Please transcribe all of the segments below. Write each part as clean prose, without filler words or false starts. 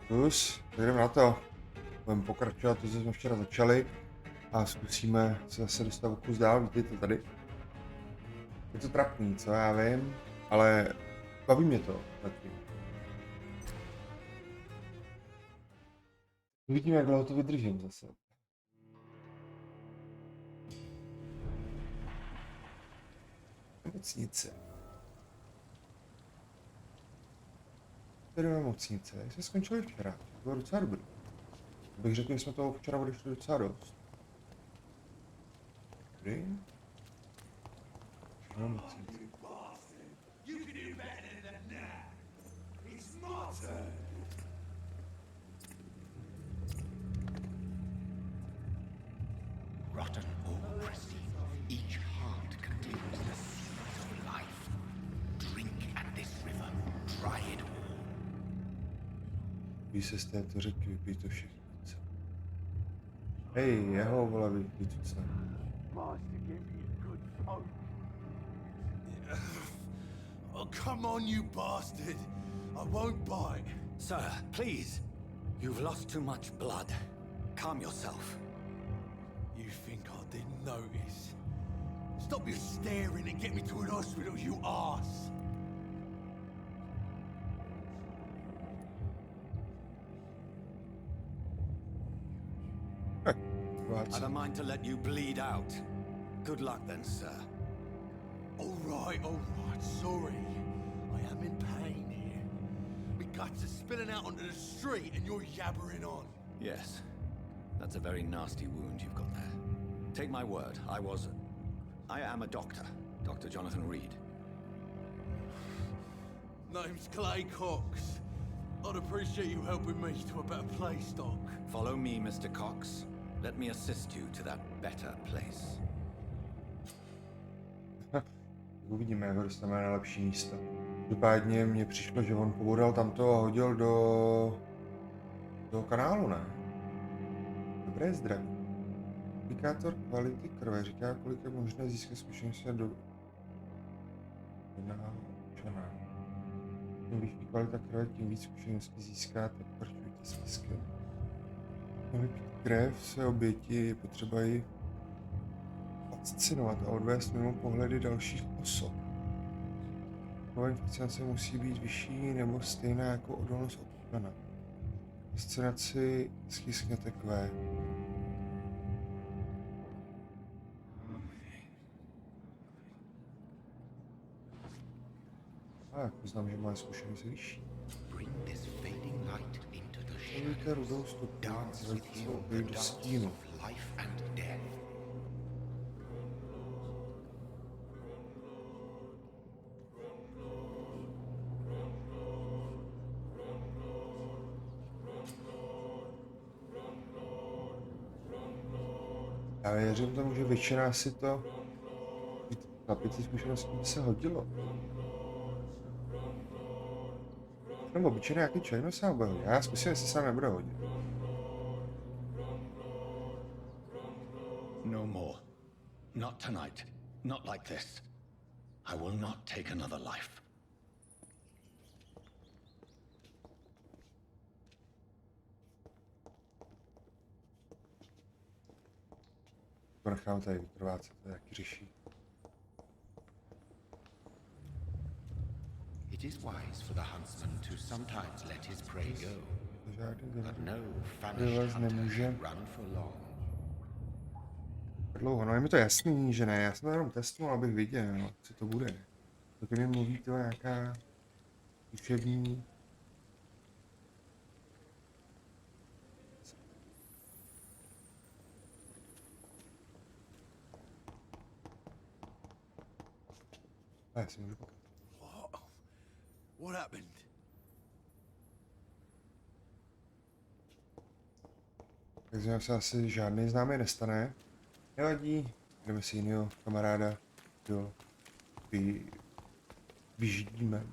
Plus, jdeme na to. Budeme pokračovat to, co jsme včera začali a zkusíme se zase dostat o kus dál, vidíte to tady. Je to trapný, co já vím, ale baví mě to zatím. Uvidíme, jak dlouho to vydržím zase. Nemocnice. Tady nemocnice, jak jsme skončili včera, to bylo docela dobrý. Bych řekl, že jsme toho včera odešli docela dost. Dobrý. Nemocnice. Rotten or pristine, each heart contains the seeds of life. Drink at this river, try it all. Ví se z této řeky, vypij to všechno. Hej, jeho vole, vypij to co. Oh, come on, you bastard! I won't bite. Sir, please. You've lost too much blood. Calm yourself. You think I didn't notice? Stop your staring and get me to an hospital, you arse! I don't mind to let you bleed out. Good luck then, sir. All right, sorry. I am in pain here. My guts are spilling out onto the street and you're yabbering on. Yes. That's a very nasty wound you've got there. Take my word, I am a doctor. Dr. Jonathan Reed. Name's Clay Cox. I'd appreciate you helping me to a better place, Doc. Follow me, Mr. Cox. Let me assist you to that better place. Uvidíme, jak ho dostaneme na lepší místo. Každopádně mně přišlo, že on pobodal tamto a hodil do kanálu, ne? Dobré zdraví. Indikátor kvality krve říká, kolik je možné získat zkušenosti do občana. Čím vyšší kvalita krve, tím víc zkušeností získáte. Pokračujte s tiskem. Vypít krev se oběti je potřeba ji fascinovat a odvést mimo pohledy dalších osob. Úroveň fascinace musí být vyšší nebo stejná jako odolnost občana. Fascinaci stiskněte Q. A jak poznám, že moje zkušenost je vyšší. Použijte rudou stopku a zveďte svou oběť do stínu. Já věřím tomu, že většina si to na 5 zkušeností by se hodilo. Nebo obyčejný nějaký člověk se nebude hodit. Já zkusím, jestli se nebude hodit. No more. Not tonight. Not like this. I will not take another life. To nechám tady vykrvácet, to taky řeší. It is wise for the huntsman to sometimes let his prey go, but no famished hunter can run for long. Dlouho, no je mi to jasný, že ne, já jsem to jenom testoval, abych viděl, co to bude. Taky mi mluví to nějaká učební... A já si můžu pokračovat. What happened? Takže se asi žádný známý nestane. Nevadí, jdeme si jinýho kamaráda, jo, vyždíme.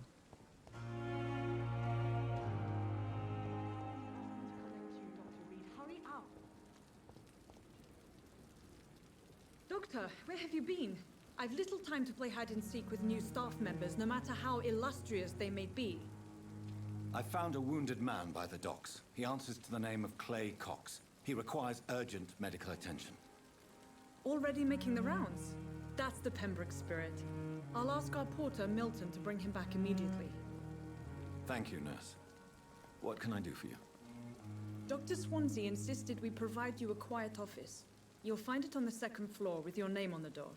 Doctor, where have you been? I've little time to play hide and seek with new staff members, no matter how illustrious they may be. I found a wounded man by the docks. He answers to the name of Clay Cox. He requires urgent medical attention. Already making the rounds? That's the Pembroke spirit. I'll ask our porter, Milton, to bring him back immediately. Thank you, nurse. What can I do for you? Dr. Swansea insisted we provide you a quiet office. You'll find it on the second floor with your name on the door.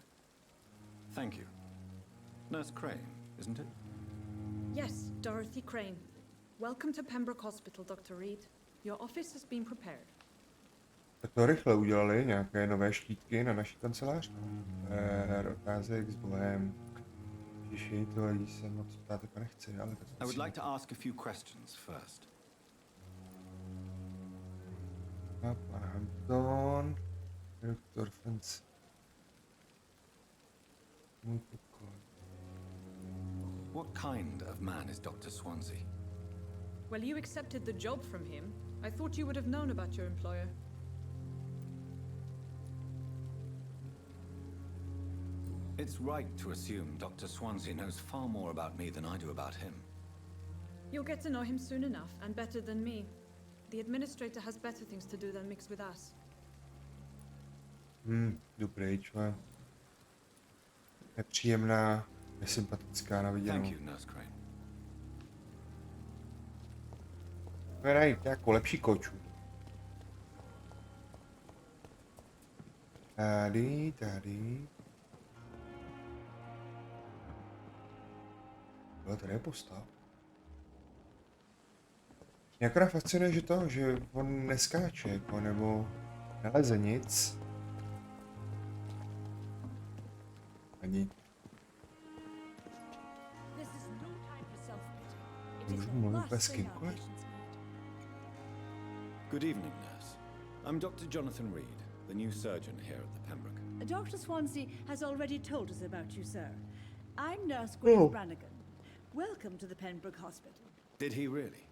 Thank you. Nurse Crane, isn't it? Yes, Dorothy Crane. Welcome to Pembroke Hospital, Dr. Reed. Your office has been prepared. Tak to rychle udělali nějaké nové štítky na naší kancelář. Otázek s Bohem. Ježiši, to lidí se moc ptát jako nechci, ale tak I would like to ask a few questions first. A pan Hampton, doktor Fence. Můj pokoj. What kind of man is Dr. Swansea? Well, you accepted the job from him. I thought you would have known about your employer. It's right to assume Dr. Swansea knows far more about me than I do about him. You'll get to know him soon enough, and better than me. The administrator has better things to do than mix with us. Jdu pryč, ale nepříjemná, nesympatická na viděnou. Thank you, Nurse Crane. Najít nějakou lepší koču. Tady. Jo, tady je postav. Mě akorát fascinuje, že on neskáče, jako, nebo neleze nic. Ani. Můžu mluvit bez kýmkoliv? Good evening, nurse. I'm Dr. Jonathan Reed, the new surgeon here at the Pembroke. Dr. Swansea has already told us about you, sir. I'm Nurse Grace Brannigan. Welcome to the Pembroke Hospital. Did he really?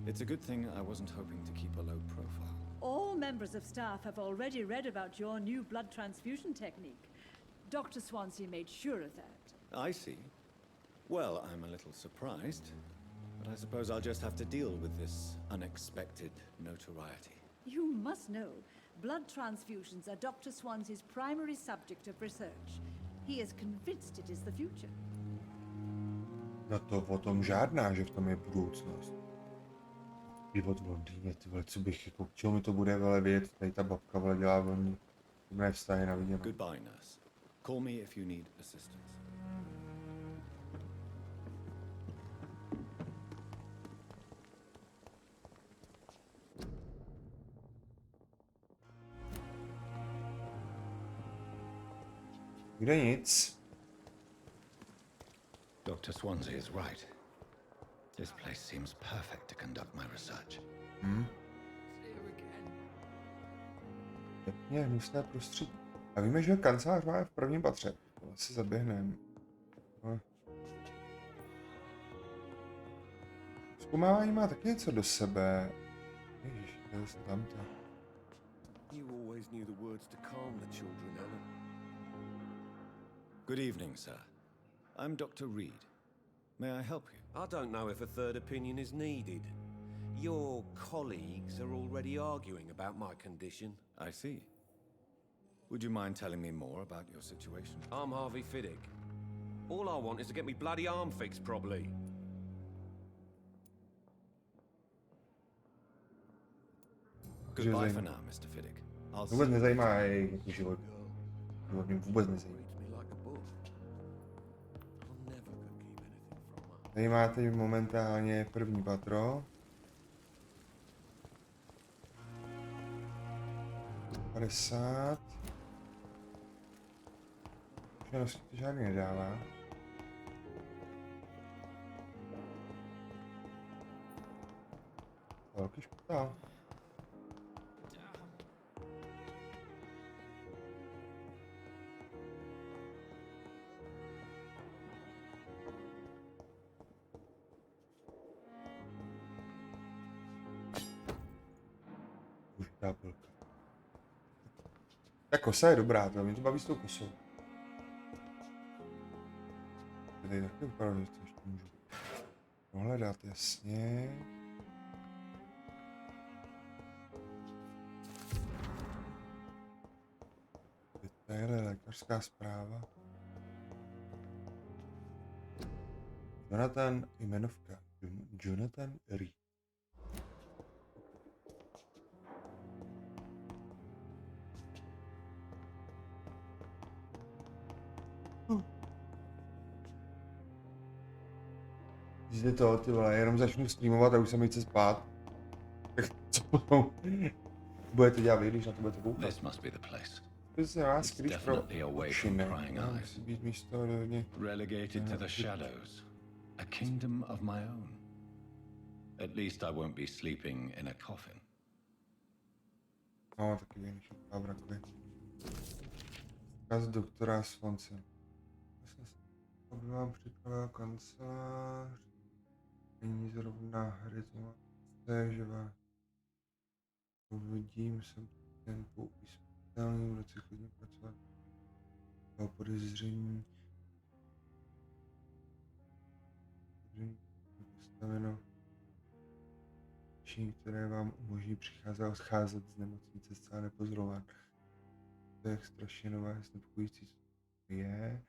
It's a good thing I wasn't hoping to keep a low profile. All members of staff have already read about your new blood transfusion technique. Dr. Swansea made sure of that. I see. Well, I'm a little surprised, but I suppose I'll just have to deal with this unexpected notoriety. You must know, blood transfusions are Dr. Swansea's primary subject of research. He is convinced it is the future. No to o tom žádná, že v tom je budoucnost. Život v Londýně, ty vole, co bych, jako, k čemu mi to bude vele vědět, tady ta babka vele dělá velmi dobré vztahy na viděnou. Goodbye, nurse. Call me if you need assistance. Kde nic? Dr. Swansea is right. This place seems perfect to conduct my research. Pěkně hnusné prostředí. A víme, že kancelář máme v prvním patře. To asi zaběhneme. No. Zkoumávání má taky něco do sebe. Ježiš, to je tamto. You always knew the words to calm the children, Ellen. Good evening, sir. I'm Dr. Reed. May I help you? I don't know if a third opinion is needed. Your colleagues are already arguing about my condition. I see. Would you mind telling me more about your situation? I'm Harvey Fiddick. All I want is to get me bloody arm fixed properly. Goodbye for now, Mr. Fiddick. I'll see Vůbec you. nezajímá jejich život. Život mě vůbec nezajímá. Reads me like a book. I'm never gonna keep anything from her. Tady máte momentálně první patro. 50. Zkušenosti to žádný nedává. Velký špitál. Už tápilka. Ta kosa je dobrá, to mě to baví s tou kosou. Tady taky vypadá, že to ještě můžu. prohledat, jasně. Detaily, lékařská zpráva. Jonathan, jmenovka. Jonathan Rydik. Zde to, ty vole, jenom začnu streamovat a už se mi chce spát. Tak co potom budete dělat vy, když na to budete koukat? This must be the place. To se vás It's skrýš pro definitely away oči, from ne? prying No, eyes. musí být místo hodně. Relegated to the shadows. A kingdom of my own. At least I won't be sleeping in a coffin. No, taky vím, že Avrakovi. Vzkaz doktora Swanson. Aby vám připravil kancelář. Není zrovna rytmace, že vás uvidím, jsem ten použitelný, bude si chodně pracovat. O podezření. Postaveno. Které vám umožní přicházet a odcházet z nemocnice zcela nepozorován. To je strašně nové, znepokojící, co to je.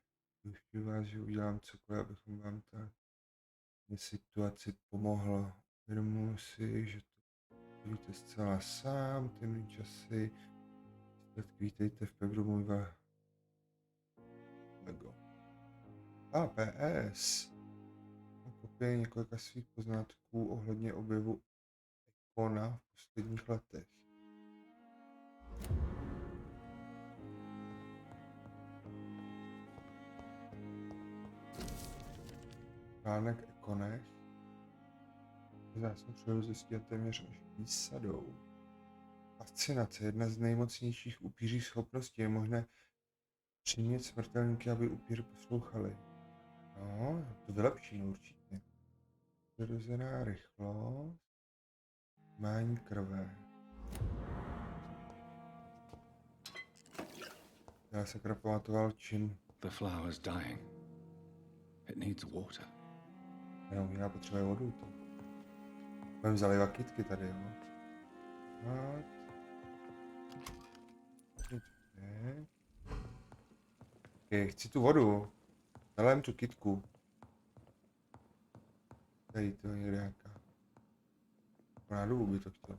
Ujišťuji vás, že udělám cokoliv, abychom vám ta situaci pomohlo. Uvědomuji si, že to budete zcela sám, těmi časy. Tak vítejte v Pevru můj Lego. PS. Kopie několika svých poznatků ohledně objevu Ikona v posledních letech. Článek Ikonech. Vzácnou příležitostí a téměř až výsadou. Fascinace, jedna z nejmocnějších upířích schopností, je možné přimět smrtelníky, aby upíry poslouchali. No, to vylepší určitě. Přirozená rychlost. Mání krve. Já se pamatoval čin. The flower's dying. It needs water. Jo, já potřebuji vodu. To. Budeme zalivat kytky tady, jo. Okay, chci tu vodu. Nalém tu kytku. Tady to je nějaká. Na dobu by to chtěl.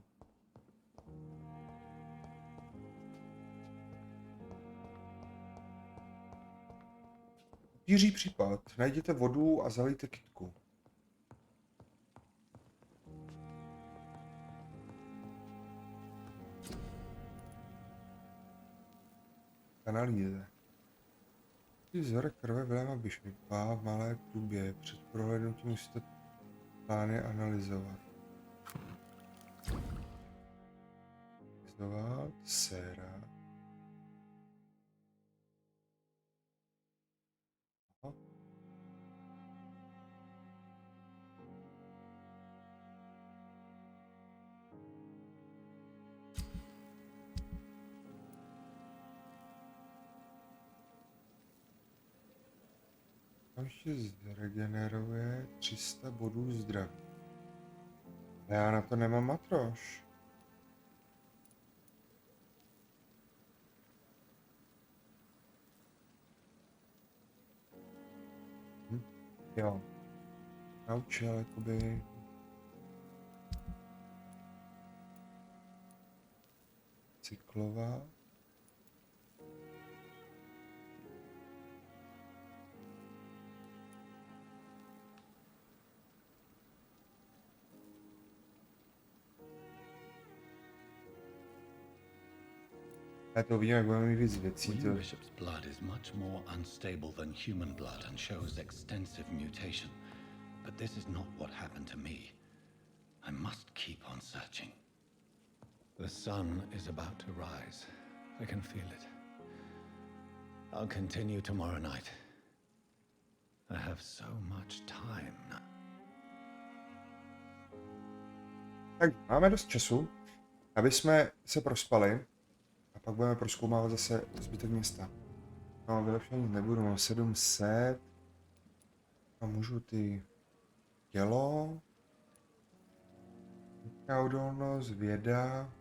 Jiří případ. Najděte vodu a zalijte kytku. Analýze. Vzorek krve Vilema Bišvipa v malé tubě. Před prohlédnutím musíte plány analyzovat. Analyzovat. Séra. Aha. Ještě zregeneruje 300 bodů zdraví. Já na to nemám matroš. Jo. Naučil jakoby... Cyklová. Já to vím, jak budeme mít víc věcí. William Bishop's blood is much more unstable than human blood and shows extensive mutation. But this is not what happened to me. I must keep on searching. The sun is about to rise. I can feel it. I'll continue tomorrow night. I have so much time now. Tak máme dost času, aby jsme se prospali. A pak budeme prozkoumávat zase zbytek města. No, vylepšení nebudu, mám 700. A můžu ty tělo. Odolnost, věda.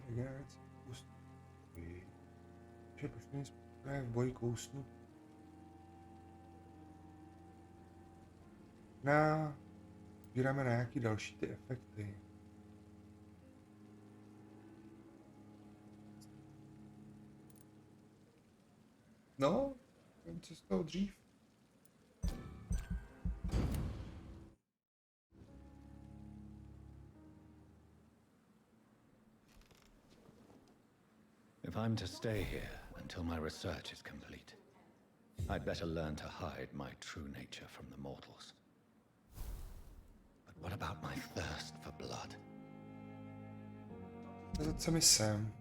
Regenerace koustí. Že počný způsob v boji kousnu. Sbíráme na nějaký další ty efekty. No, nevím, co z toho dřív. If I'm to stay here until my research is complete, I'd better learn to hide my true nature from the mortals. But what about my thirst for blood? To co mi sem.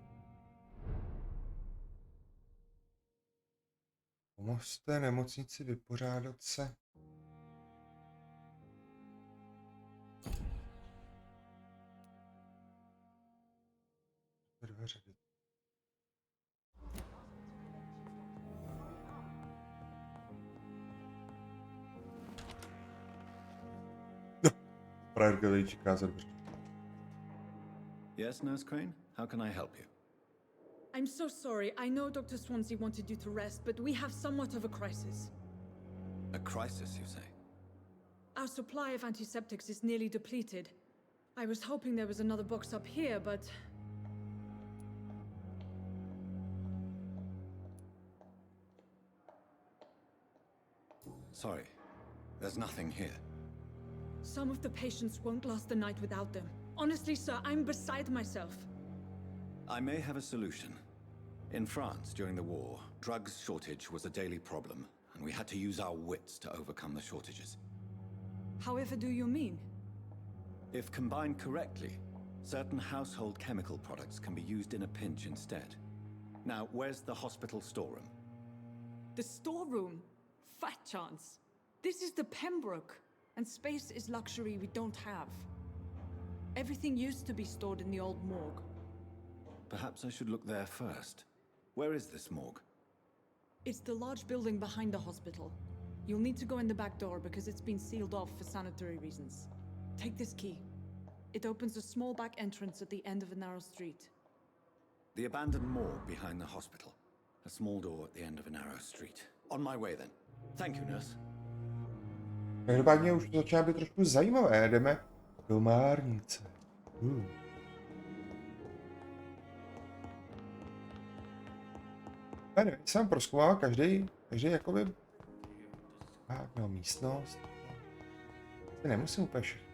Pomozte nemocnici vypořádat se. Dveře. Frajerka tady čeká za dveře. Yes, Nurse Crane? How can I help you? I'm so sorry. I know Dr. Swansea wanted you to rest, but we have somewhat of a crisis. A crisis, you say? Our supply of antiseptics is nearly depleted. I was hoping there was another box up here, but... Sorry, there's nothing here. Some of the patients won't last the night without them. Honestly, sir, I'm beside myself. I may have a solution. In France, during the war, drugs shortage was a daily problem, and we had to use our wits to overcome the shortages. However do you mean? If combined correctly, certain household chemical products can be used in a pinch instead. Now, where's the hospital storeroom? The storeroom? Fat chance. This is the Pembroke, and space is luxury we don't have. Everything used to be stored in the old morgue. Perhaps I should look there first. Where is this morgue? It's the large building behind the hospital. You'll need to go in the back door because it's been sealed off for sanitary reasons. Take this key. It opens a small back entrance at the end of a narrow street. The abandoned morgue behind the hospital. A small door at the end of a narrow street. On my way then. Thank you, nurse. Každopádně už to začíná být trošku zajímavé. Jdeme do márnice. Já nevím, jsem prozkoumal každý jakoby místnost. Nemusím úplně všechno.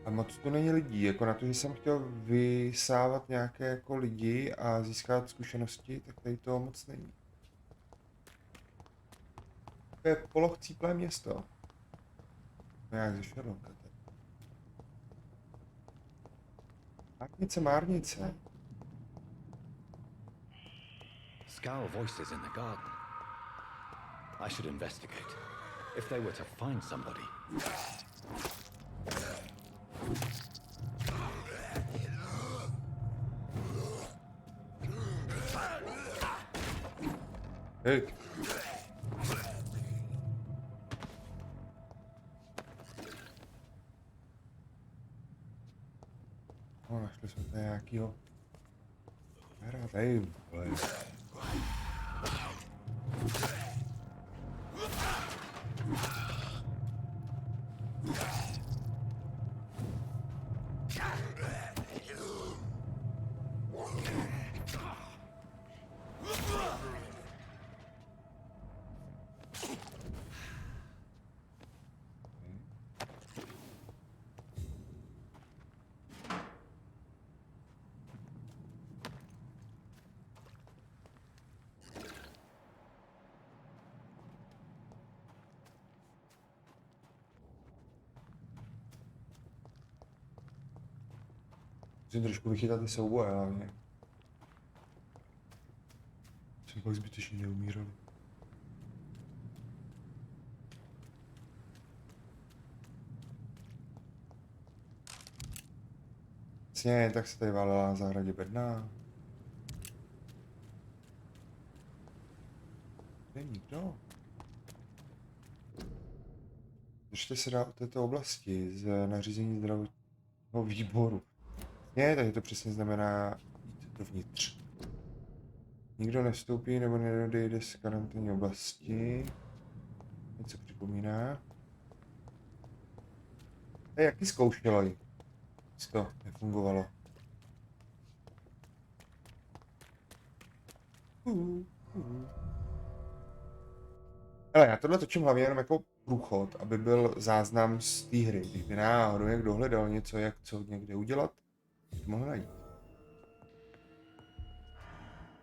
A moc tu není lidí, jako na to, že jsem chtěl vysávat nějaké jako lidi a získat zkušenosti, tak tady toho moc není. To je polohcíplé město. Nějak ze Sherlocka. Márnice. Scowl voices in the garden. I should investigate. If they were to find somebody. Hej. Našli jsme tady nějakýho. Tady, vole. Musím trošku vychytat ty souboje hlavně. Jsem pak zbytečně neumírali. Vlastně, tak se tady válela na zahradě bedna. No. Držte se dál o této oblasti z nařízení zdravotního výboru. Ne, takže to přesně znamená jít dovnitř. Nikdo nevstoupí nebo nedojde z karanténní oblasti. Něco připomíná. Jaký zkoušelo jí? To nefungovalo. Hele, já tohle točím hlavně jenom jako průchod, aby byl záznam z té hry. Když by náhodou někdo hledal něco, jak co někde udělat, to mohl najít.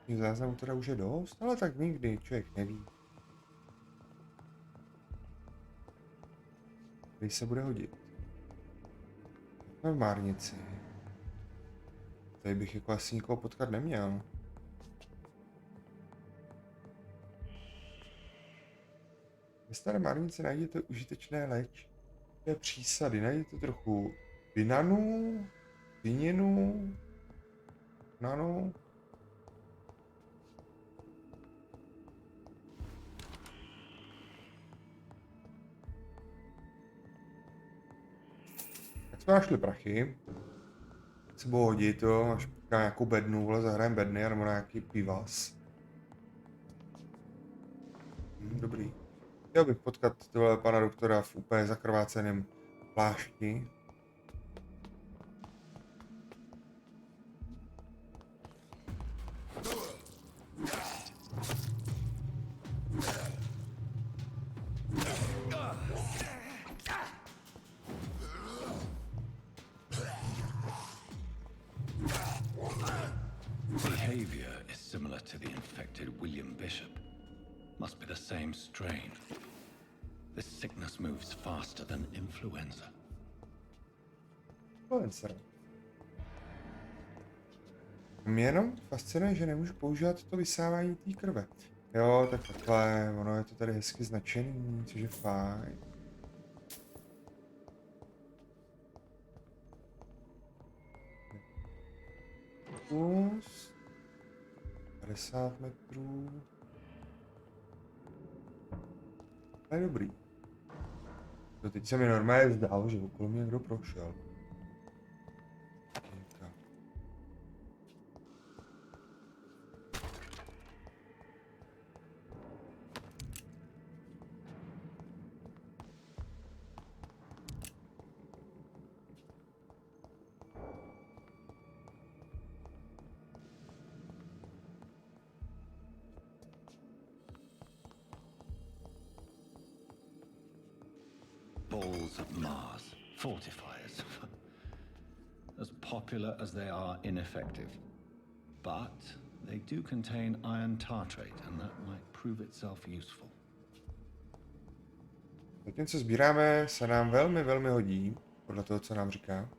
Těch záznamů teda už je dost, ale tak nikdy člověk neví. Když se bude hodit. Jsme v Márnici. Tady bych jako asi nikoho potkat neměl. Ve staré Márnici najdete užitečné léčivé přísady. Najdete trochu dinanu, dininu, nanu. Tak jsme našli prachy. Tak se budou hodit, jo, až na nějakou bednu, vole, zahrajem bedny, nebo na nějaký pivas. Dobrý. Chtěl bych potkat tohle pana doktora v úplně zakrváceném plášti. Behavior is similar to the infected William Bishop. Must be the same strain. This sickness moves faster than influenza. Influencer. Mě jenom fascinuje, že nemůžu používat to vysávání té krve. Jo, tak takhle, ono je to tady hezky značený, což je fajn. Kus. 50 metrů. To je dobrý. To teď se mi normálně zdálo, že okolo mě někdo prošel. Balls of Mars, fortifiers. As popular as they are ineffective. But they do contain iron tartrate, and that might prove itself useful. Zatím, co sbíráme, se nám velmi, velmi hodí, podle toho, co nám říká.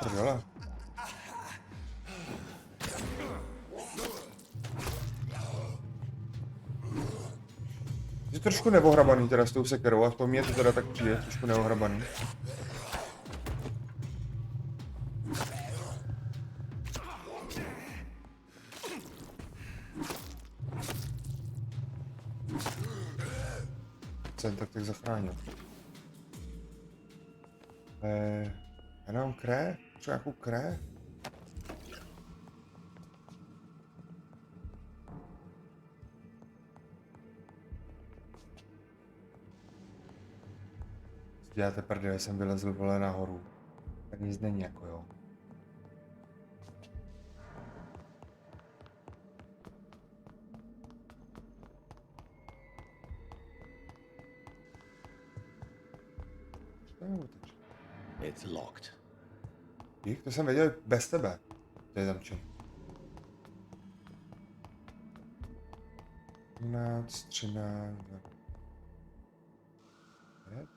Prdele. Je trošku neohrabaný teda s tou sekerou, a to mě to teda tak přijde, trošku neohrabaný. Jsem tak zachránil. Já nemám krev? Třeba nějakou krev? Děláte prdele, jsem vylezl vole nahoru. Tak nic není jako jo. It's locked. Dík, to jsem věděl bez tebe. To je zamčený. 15, 13, 5.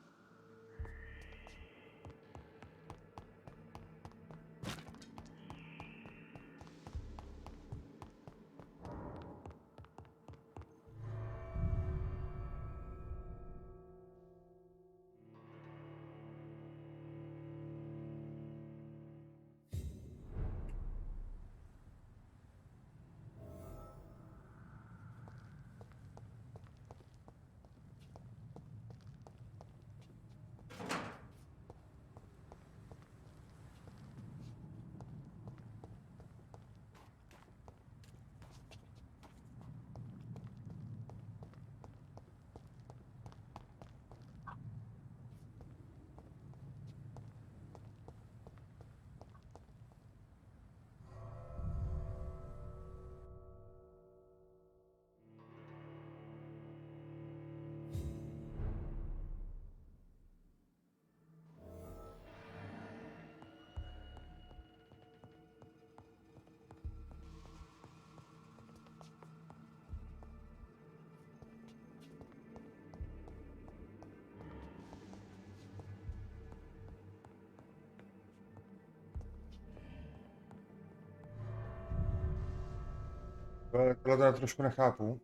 Tohle teda trošku nechápu.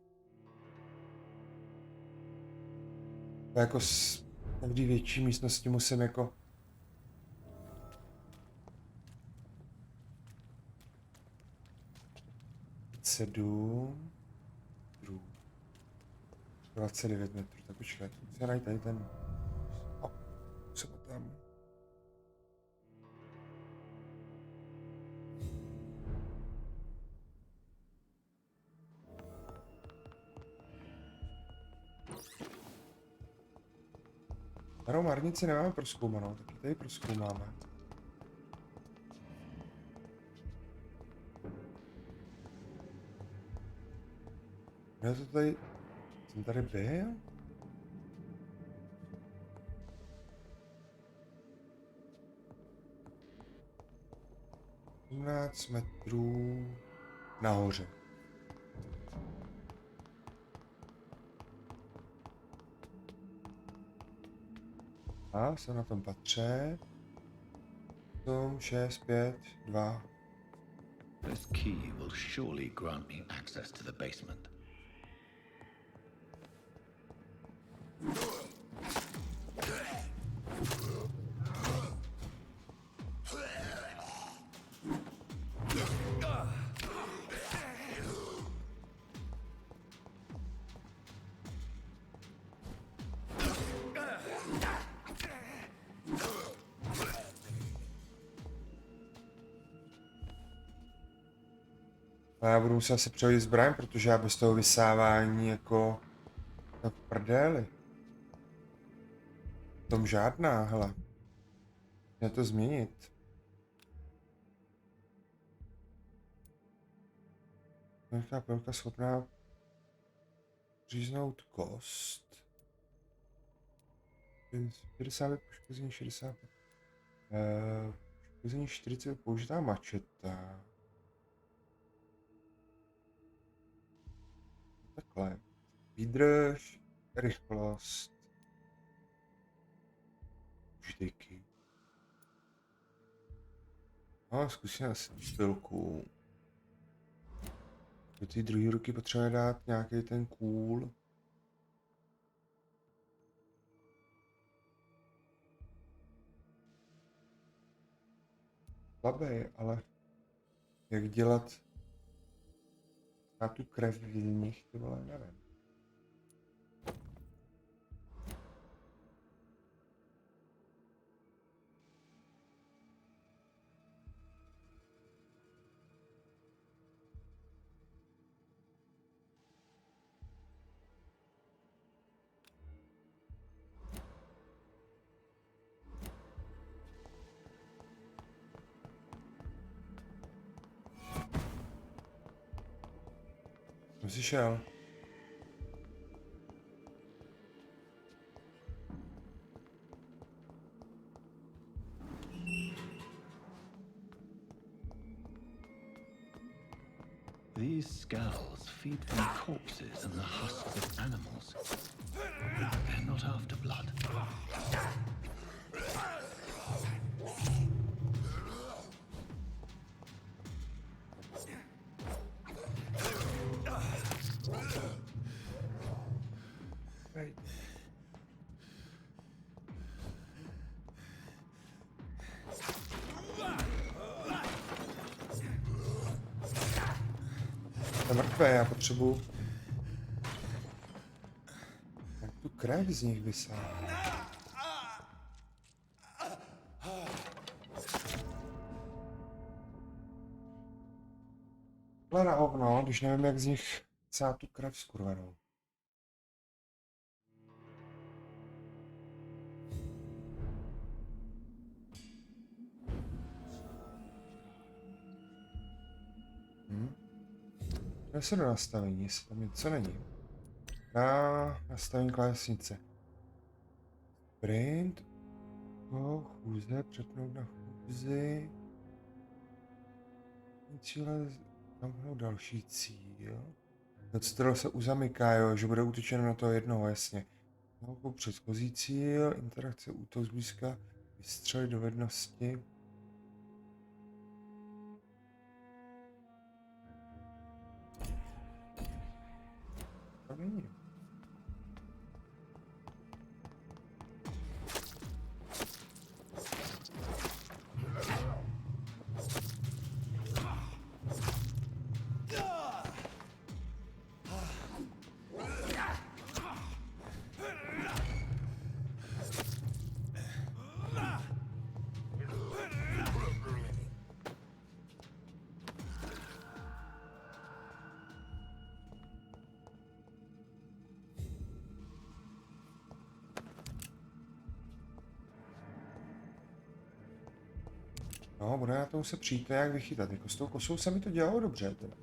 To jako s každý větší místnosti musím jako... Sedm... 29 metrů, tak počkej, musím najít tady ten... O, co tam? Starou marnici nemáme prozkoumanou, tak ji tady prozkoumáme. Já to tady... Jsem tady byl? 18 metrů nahoře. A jsem na tom patře. 8, 6, 5, 2. This key will surely grant me access to the basement. A já budu muset asi přehodit zbraň, protože já bez toho vysávání jako... Tak prdeli. V tom žádná, hele. Měl to změnit. Nějaká pilka schopná říznout kost. 60 poškození, 60. Poškození 40 použitá mačeta. Takhle. Výdrž, rychlost. Užitejky. No, zkusíme asi chvilku. Do té druhé ruky potřebuje dát nějaký ten cool. Slabý, ale jak dělat na tu krev v nich, to vole, nevím. Jsem si šel. These skulls feed from corpses and the husks of animals. They're not after blood. To je mrtvé, já potřebuji... Jak tu krev z nich vysát. Ale na hovno, když nevím, jak z nich vysát tu krev skurvenou. Já se do nastavení, jestli tam něco není. Na nastavení klávesnice. Sprint. Chůze, přepnout na chůzi. Cíle, zamknout další cíl. Odstrel se uzamyká, jo, že bude útočeno na toho jednoho, jasně. Jako předchozí cíl, interakce, útok zblízka, vystřelit dovednosti. není. No, bude na to se přijít jak vychytat. Jako s tou kosou se mi to dělalo dobře teda.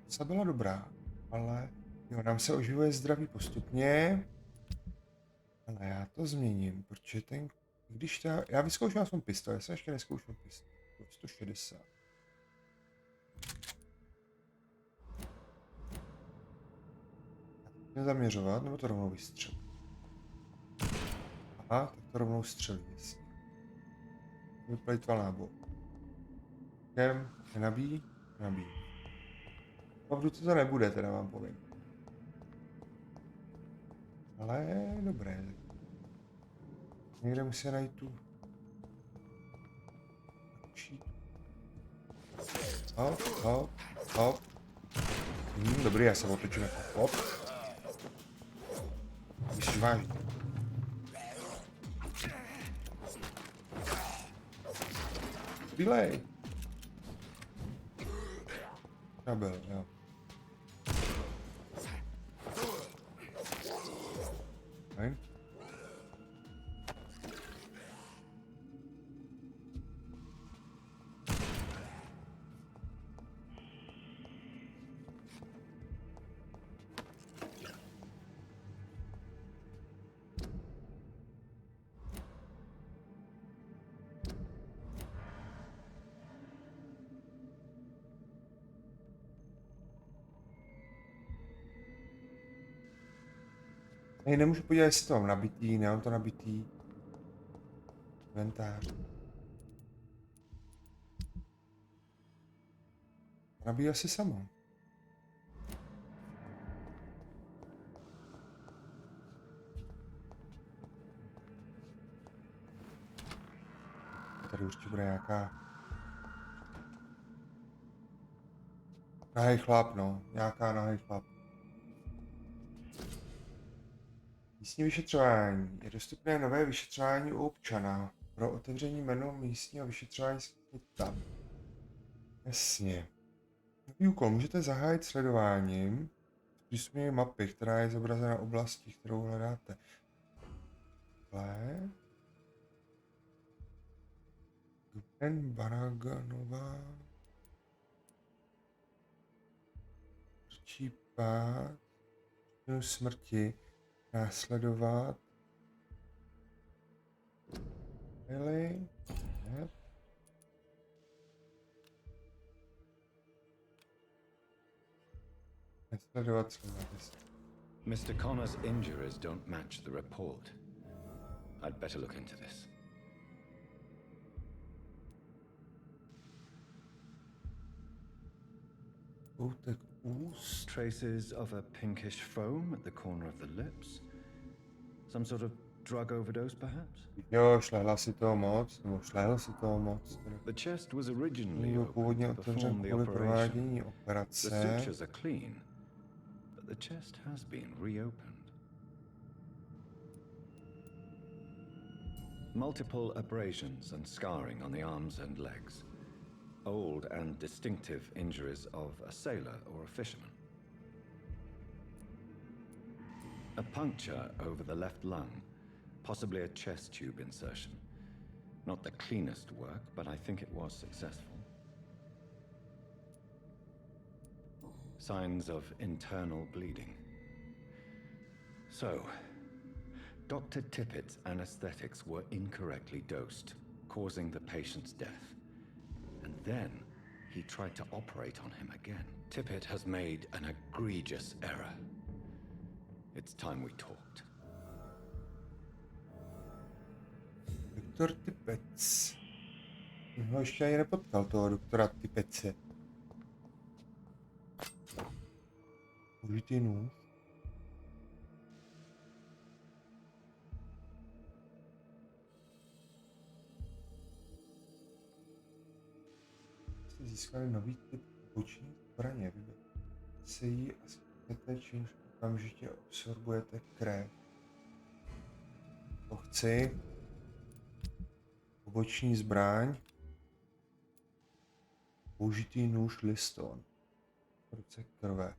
Kosa byla dobrá, ale jo, nám se oživuje zdraví postupně. Ale já to změním, protože ten, když já vyzkoušel jsem pistol, já jsem ještě nezkoušel pistol. 160. Mě zaměřovat, nebo to rovnou vystřelit? Aha, tak to rovnou střelí, jasně. Vyplejtval náboj. Nenabíjí? Nabíjí. Opravdu to nebude, teda vám povím. Ale dobré. Někde musí najít tu... Hop, hop, hop. Dobrý, já se otočím jako hop. Myslíš vážně? Střílej. Byl, jo. Fajn. Hej, nemůžu podívat, jestli to mám nabitý, nemám to nabitý. Inventář. Nabíjí asi samo. Tady určitě bude nějaká... Nahej chlap, no. Nějaká nahej chlap. Místní vyšetřování. Je dostupné nové vyšetřování u občana. Pro otevření menu místního vyšetřování tam. Jasně. Nový úkol. Můžete zahájit sledováním zpřístupnění mapy, která je zobrazena na oblasti, kterou hledáte. Ale... Gwen Baraganová... Případ... smrti... Následovat. Really? Yep. Následovat sledovat. Mr. Connor's injuries don't match the report. I'd better look into this. Útek úst. Traces of a pinkish foam at the corner of the lips. Some sort of drug overdose, perhaps? Jo, šlehla si toho moc, nebo šlehl si toho moc. The chest was originally Byl původně open to otevřen perform the kvůli operation. provádění The operace. sutures are clean, but the chest has been reopened. Multiple abrasions and scarring on the arms and legs. Old and distinctive injuries of a sailor or a fisherman. A puncture over the left lung, possibly a chest tube insertion. Not the cleanest work, but I think it was successful. Signs of internal bleeding. So, Dr. Tippett's anesthetics were incorrectly dosed, causing the patient's death. And then he tried to operate on him again. Tippett has made an egregious error. It's time we talked. Doktor Tippett. Ho ještě ani nepotkal, toho doktora Tippetse. Užitý nůž. získali nový typ boční zbraně. Vyberte si ji a zkusíte, čímž okamžitě absorbujete krev. To chci. Boční zbraň. Použitý nůž liston. Ruce krve.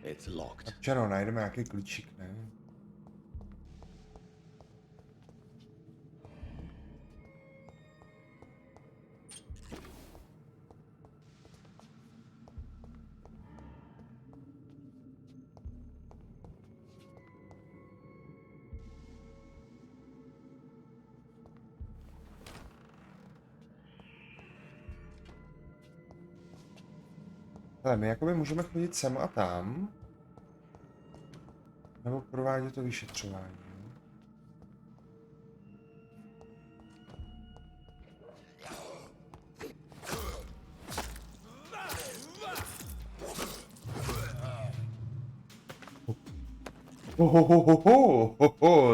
It's locked. Čano, najdeme nějaký klíčík, ne? Ale my jakoby můžeme chodit sem a tam. Nebo provádět to vyšetřování.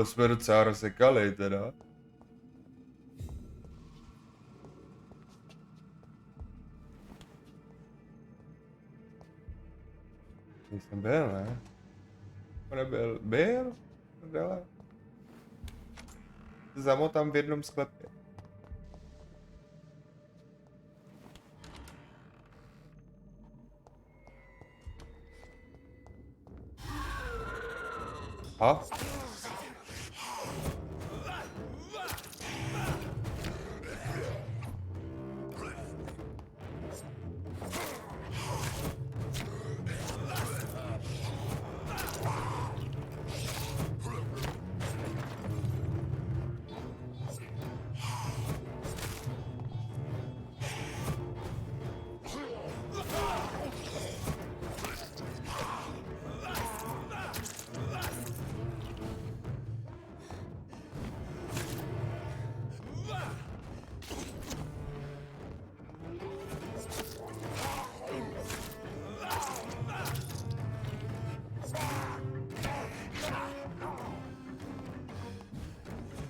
Jsme docela rozsekali teda. Jsem byl, ne? Nebyl. Byl? Dele. Zamotám v jednom sklepě. A?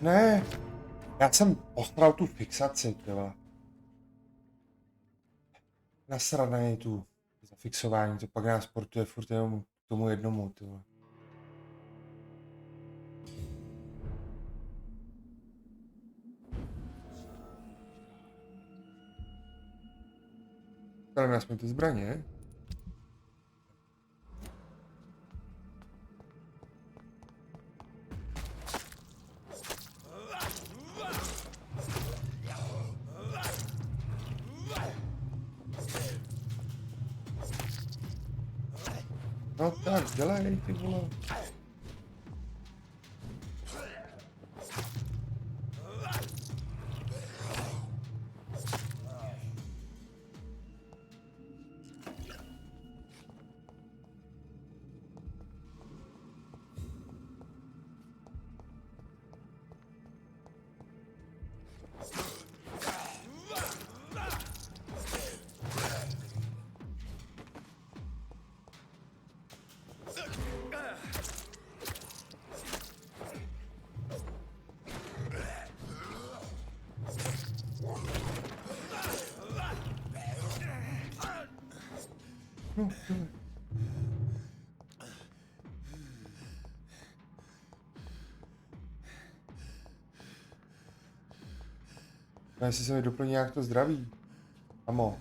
Ne, já jsem ostral tu fixaci, tyhle. Nasranej tu zafixování, to pak nás portuje furt jenom k tomu jednomu, tyhle. Stavíme aspoň ty zbraně. No tak, dělej, ty vole. No, jestli se mi doplní nějak to zdraví. Amo.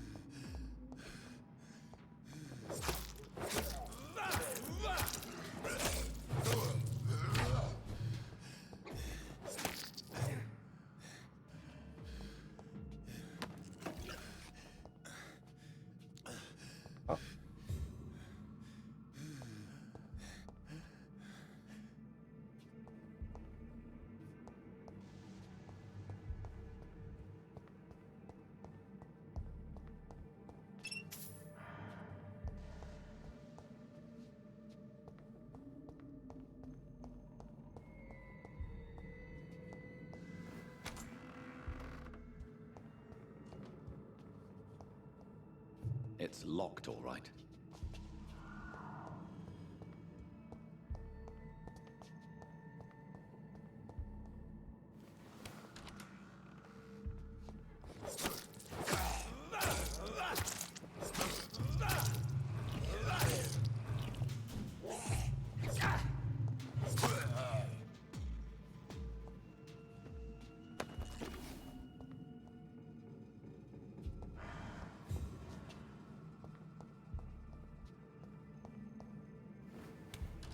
It's locked, all right.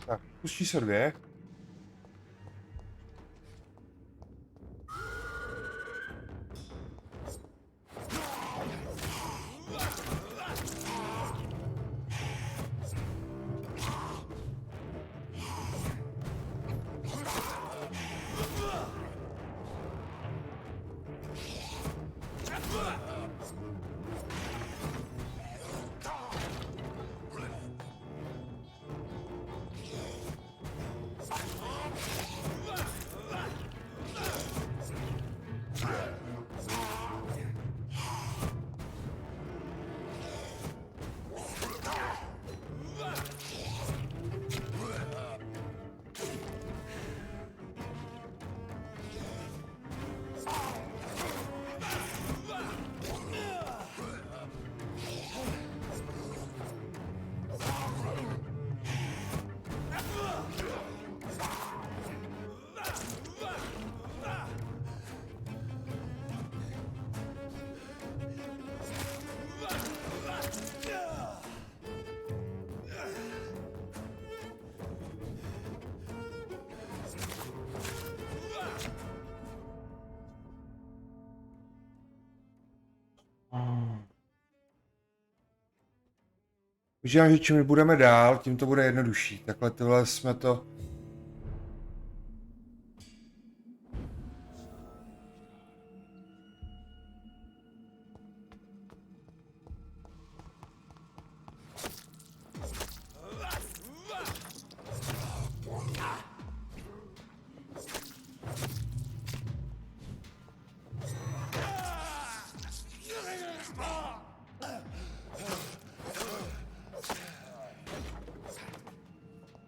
Tak, kus číslo 2. Užívám, že čím my budeme dál, tím to bude jednodušší. Takhle tyhle jsme to...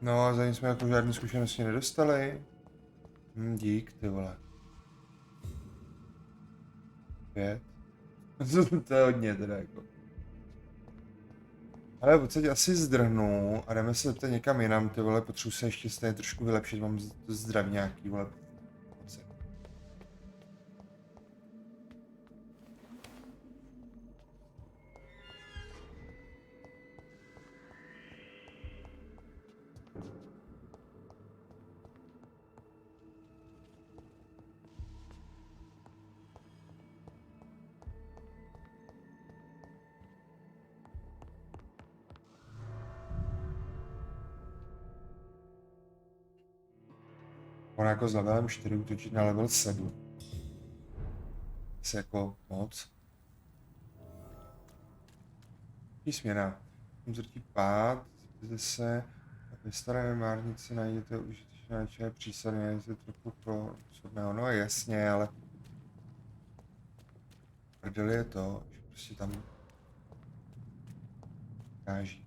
No a za ní jsme jako žádný zkušenosti nedostali. Dík, ty vole. 5. To je hodně teda jako. Ale v podstatě asi zdrhnu a jdeme se zeptat někam jinam, ty vole, potřebuji se ještě stejně trošku vylepšit, mám zdraví nějaký, vole. Ona jako s levelem 4 útočit na level 7. To je jako moc. Směna. Zrtí pád, zjistíte se, ve staré márnici najdete užitečné léčivé přísady, najdete trochu pro shodného, no jasně, ale prdeli je to, že prostě tam káží.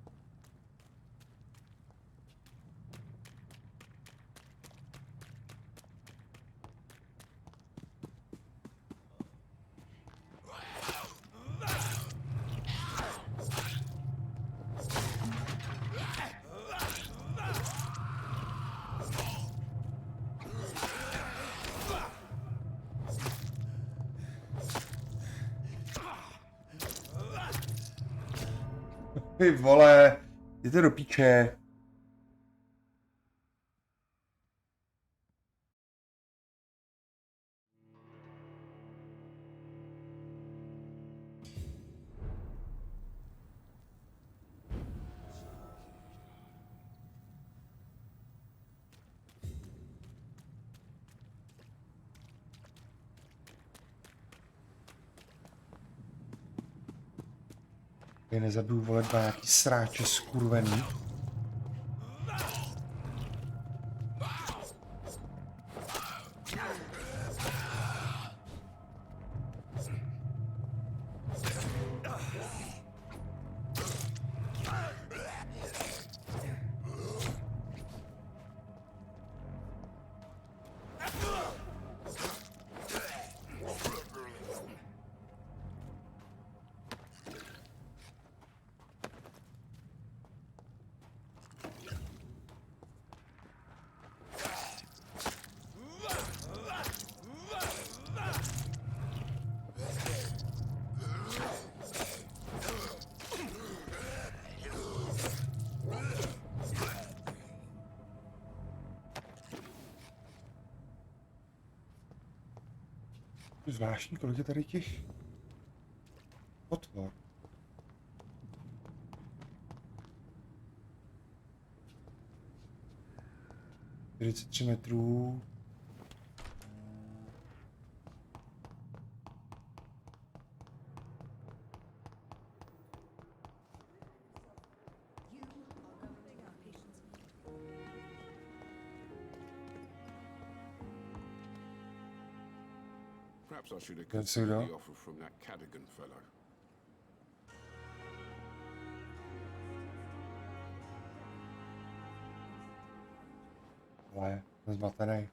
Ty vole, jděte do píče. Já nezabiju, vole, dva nějaký sráče skurvený. Zvláštní, kolik je tady těch otvor. Metrů. 43 metrů. Perhaps I should have Don't see considered that. the offer from that Cadogan fellow. Ale jsem zmatený.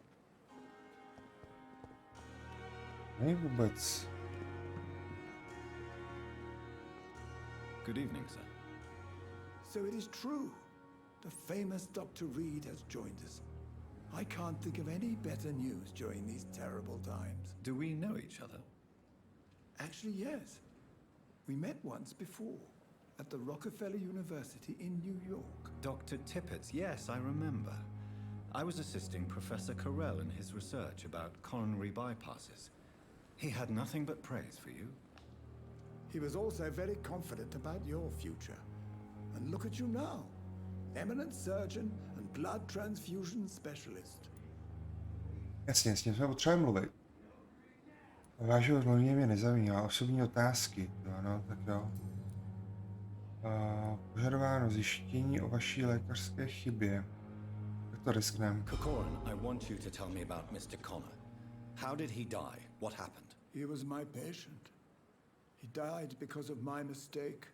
Nej vůbec. Good evening, sir. So it is true. The famous Dr. Reed has joined us. I can't think of any better news during these terrible times. Do we know each other? Actually, yes. We met once before at the Rockefeller University in New York. Dr. Tippett, yes, I remember. I was assisting Professor Carell in his research about coronary bypasses. He had nothing but praise for you. He was also very confident about your future. And look at you now. Eminent surgeon and blood transfusion specialist. Jasně, s ním jsme potřebovali mluvit. Váš odvolání mě nezajímá. Osobní otázky. To ano, tak jo. Požadováno zjištění o vaší lékařské chybě. Tak to riskneme. Corcoran, I want you to tell me about Mr. Connor. How did he die? What happened? He was my patient. He died because of my mistake.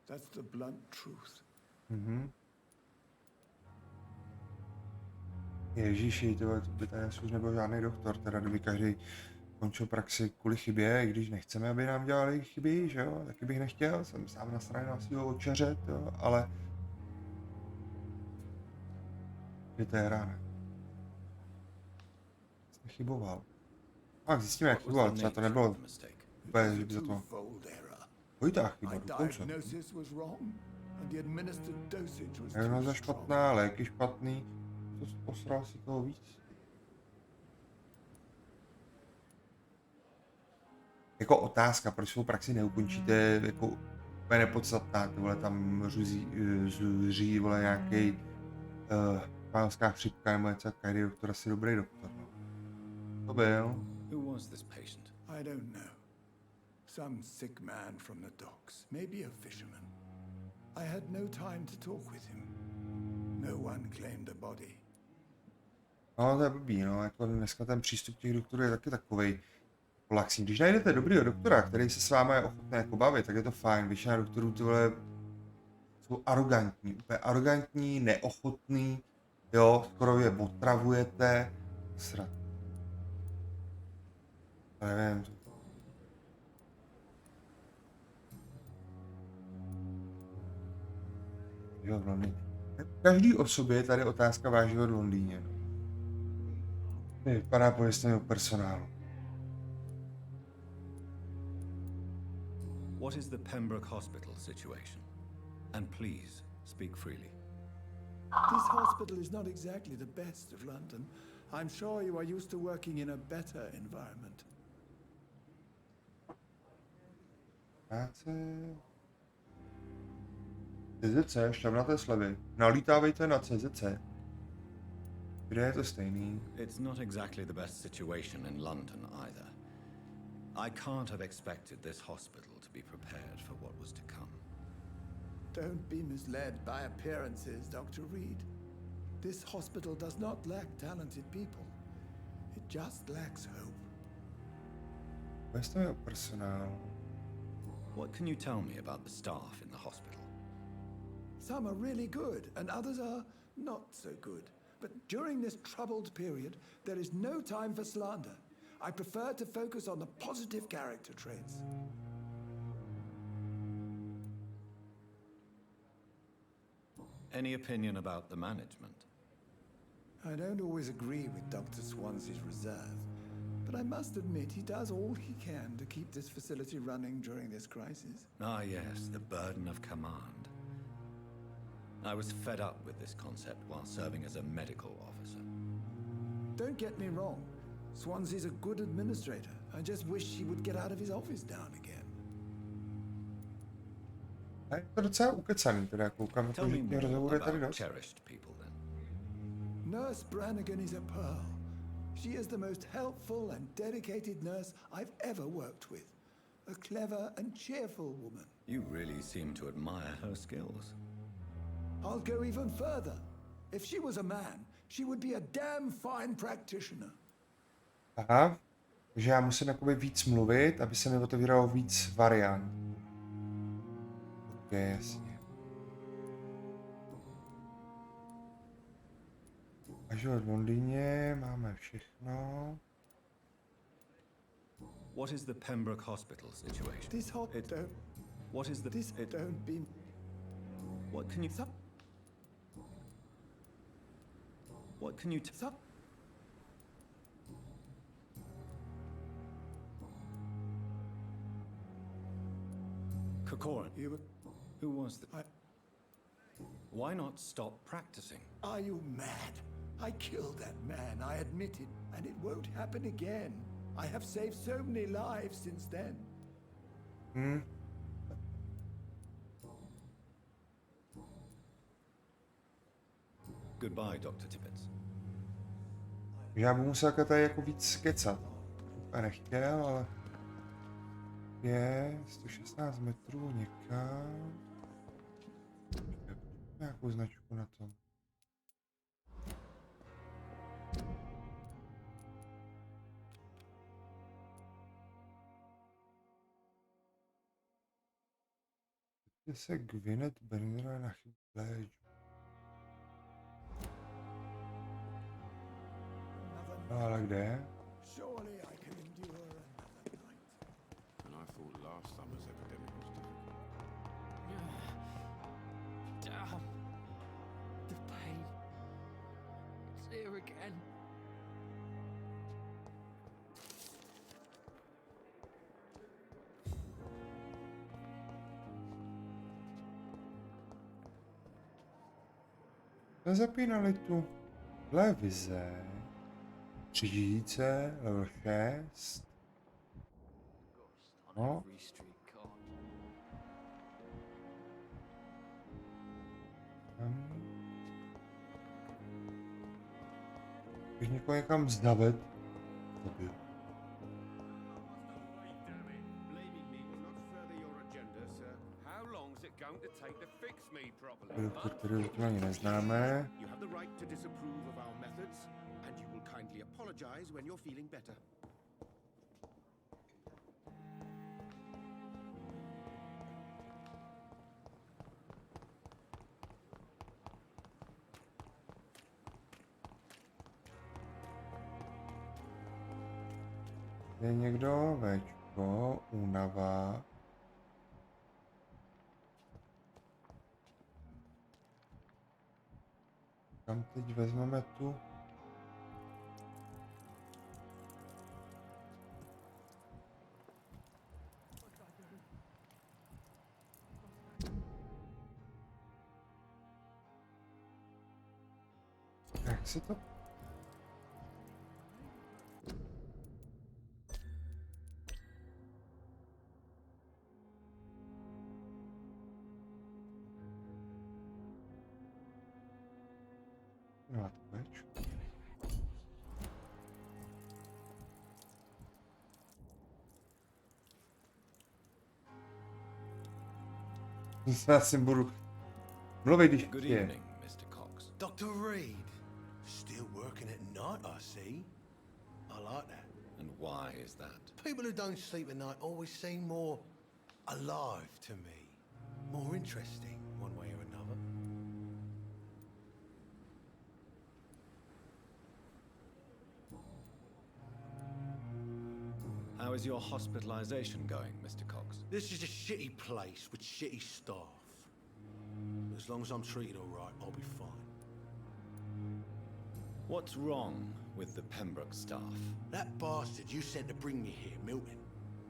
That's the blunt truth. Ježíši, to by tady už nebyl žádný doktor, teda kdyby každý končil praxi kvůli chybě, i když nechceme, aby nám dělali chyby, že jo, taky bych nechtěl, jsem sám nasraný na svýho očeře, jo, ale že to je rána. Jsem chyboval. Tak zjistíme, jak chyboval, třeba to nebylo úplně, že by za to... Twofold error. Dvojitá chyba, My dokonce. diagnosis was wrong, and the administered dosage was Diagnoza too strong. špatná, léky špatný, to posral si toho víc. Jako otázka, proč svou praxi neukončíte, jako úplně nepodstatná, ty vole, tam zuří, vole, nějaký španělská chřipka nebo něco, každý doktor asi dobrý doktor, no. To byl. Who was this patient? I don't know. Some sick man from the docks, maybe a fisherman. I had no time to talk with him. No one claimed the body. No, to je blbý, no, jako dneska ten přístup těch doktorů je taky takovej laxní. Když najdete dobrýho doktora, který se s vámi je ochotný jako bavit, tak je to fajn. Většina doktorů tyhle jsou arrogantní, úplně arrogantní, neochotný, jo, skoro je otravujete. Srat. Nevím, co to... Jo, v Londýně. Každý osobě je tady otázka vášeho v Londýně. Vypadá pojistného personálu. What is the Pembroke Hospital situation? And please, speak freely. This hospital is not exactly the best of London. I'm sure you are used to working in a better environment. Práce... CZC, šťavnaté slevy. Nalítávejte na CZC. Kde je to stejný? It's not exactly the best situation in London either. I can't have expected this hospital to be prepared for what was to come. Don't be misled by appearances, Dr. Reed. This hospital does not lack talented people. It just lacks hope. Pojistného personálu. What can you tell me about the staff in the hospital? Some are really good, and others are not so good. But during this troubled period, there is no time for slander. I prefer to focus on the positive character traits. Any opinion about the management? I don't always agree with Dr. Swansea's reserve, but I must admit he does all he can to keep this facility running during this crisis. Ah, yes, the burden of command. I was fed up with this concept while serving as a medical officer. Don't get me wrong. Swansea's a good administrator. I just wish he would get out of his office now and again. A je to docela ukecaný, teda koukám, jako, Tell že me těch rozhovorů more je tady about dost. cherished people then. Nurse Brannigan is a pearl. She is the most helpful and dedicated nurse I've ever worked with. A clever and cheerful woman. You really seem to admire her skills. I'll go even further. If she was a man, she would be a damn fine practitioner. Aha, takže já musím jakoby víc mluvit, aby se mi otevíralo víc variant. Ok, jasně. Takže v Londýně máme všechno. What is the Pembroke Hospital situation? This hot don't. What is the... This don't be. What can you... What can you... Sup? Kokoran. You. Who was the... I. Why not stop practicing? Are you mad? I killed that man, I admit it, and it won't happen again. I have saved so many lives since then. Goodbye, Dr. Tibbets. Já bych musel tady jako víc kecat. A nechtěl, ale... Je 116 metrů někam. Nějakou značku na tom. Kde se Gwyneth Bernera na chybu léčbu? No, ale kde? Surely I can endure another night. And I thought last summer's epidemic was difficult. Damn. The pain. It's here again. Zapínali tu televize. Řídíce, level 6. No. Bych někoho někam zdavit. Zabil. Doktor, který zatím ani neznáme. You have the right to disapprove of our methods, and you will kindly apologize when you're feeling better. Je někdo? Večko, únava. Kam teď vezmeme tu? Jak se to... No, to več. Já si budu mluvit, když Good je. evening, Mr. Cox. Dr. Reed, still working at night, I see. I like that. And why is that? People who don't sleep at night always seem more alive to me. More interesting, one way or another. How is your hospitalization going, Mr. Cox? This is a shitty place with shitty staff. But as long as I'm treated all right, I'll be fine. What's wrong with the Pembroke staff? That bastard you sent to bring me here, Milton,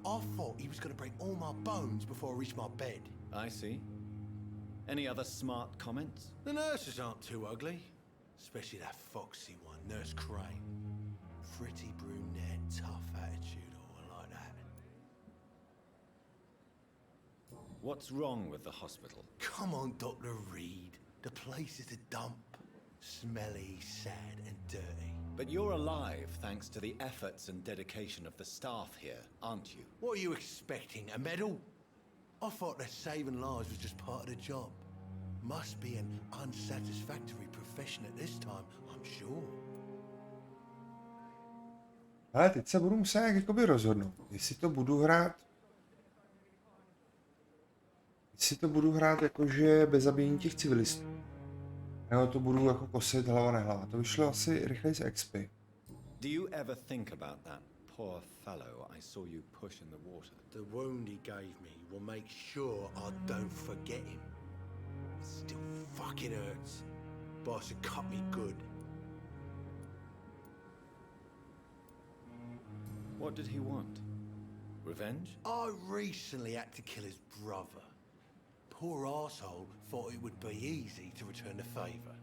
I thought he was going to break all my bones before I reached my bed. I see. Any other smart comments? The nurses aren't too ugly. Especially that foxy one, Nurse Crane. pretty brunette, tough attitude, or like that. What's wrong with the hospital? Come on, Dr. Reed. The place is a dump. Smelly, sad, and dirty. But you're alive thanks to the efforts and dedication of the staff here, aren't you? What are you expecting, a medal? I thought that saving lives was just part of the job. Must be an unsatisfactory profession at this time, I'm sure. Ale teď se budu muset jakoby rozhodnout, jestli to budu hrát jakože bez zabíjení těch civilistů. Nebo to budu jako kosit hlava nehlava. To vyšlo asi rychleji z XP. Do you ever think about that poor fellow I saw you push in the water? The wound he gave me will make sure I don't forget him. Still fucking hurts. Boss had cut me good. What did he want? Revenge? I recently had to kill his brother. Poor arsehole thought it would be easy to return the favor.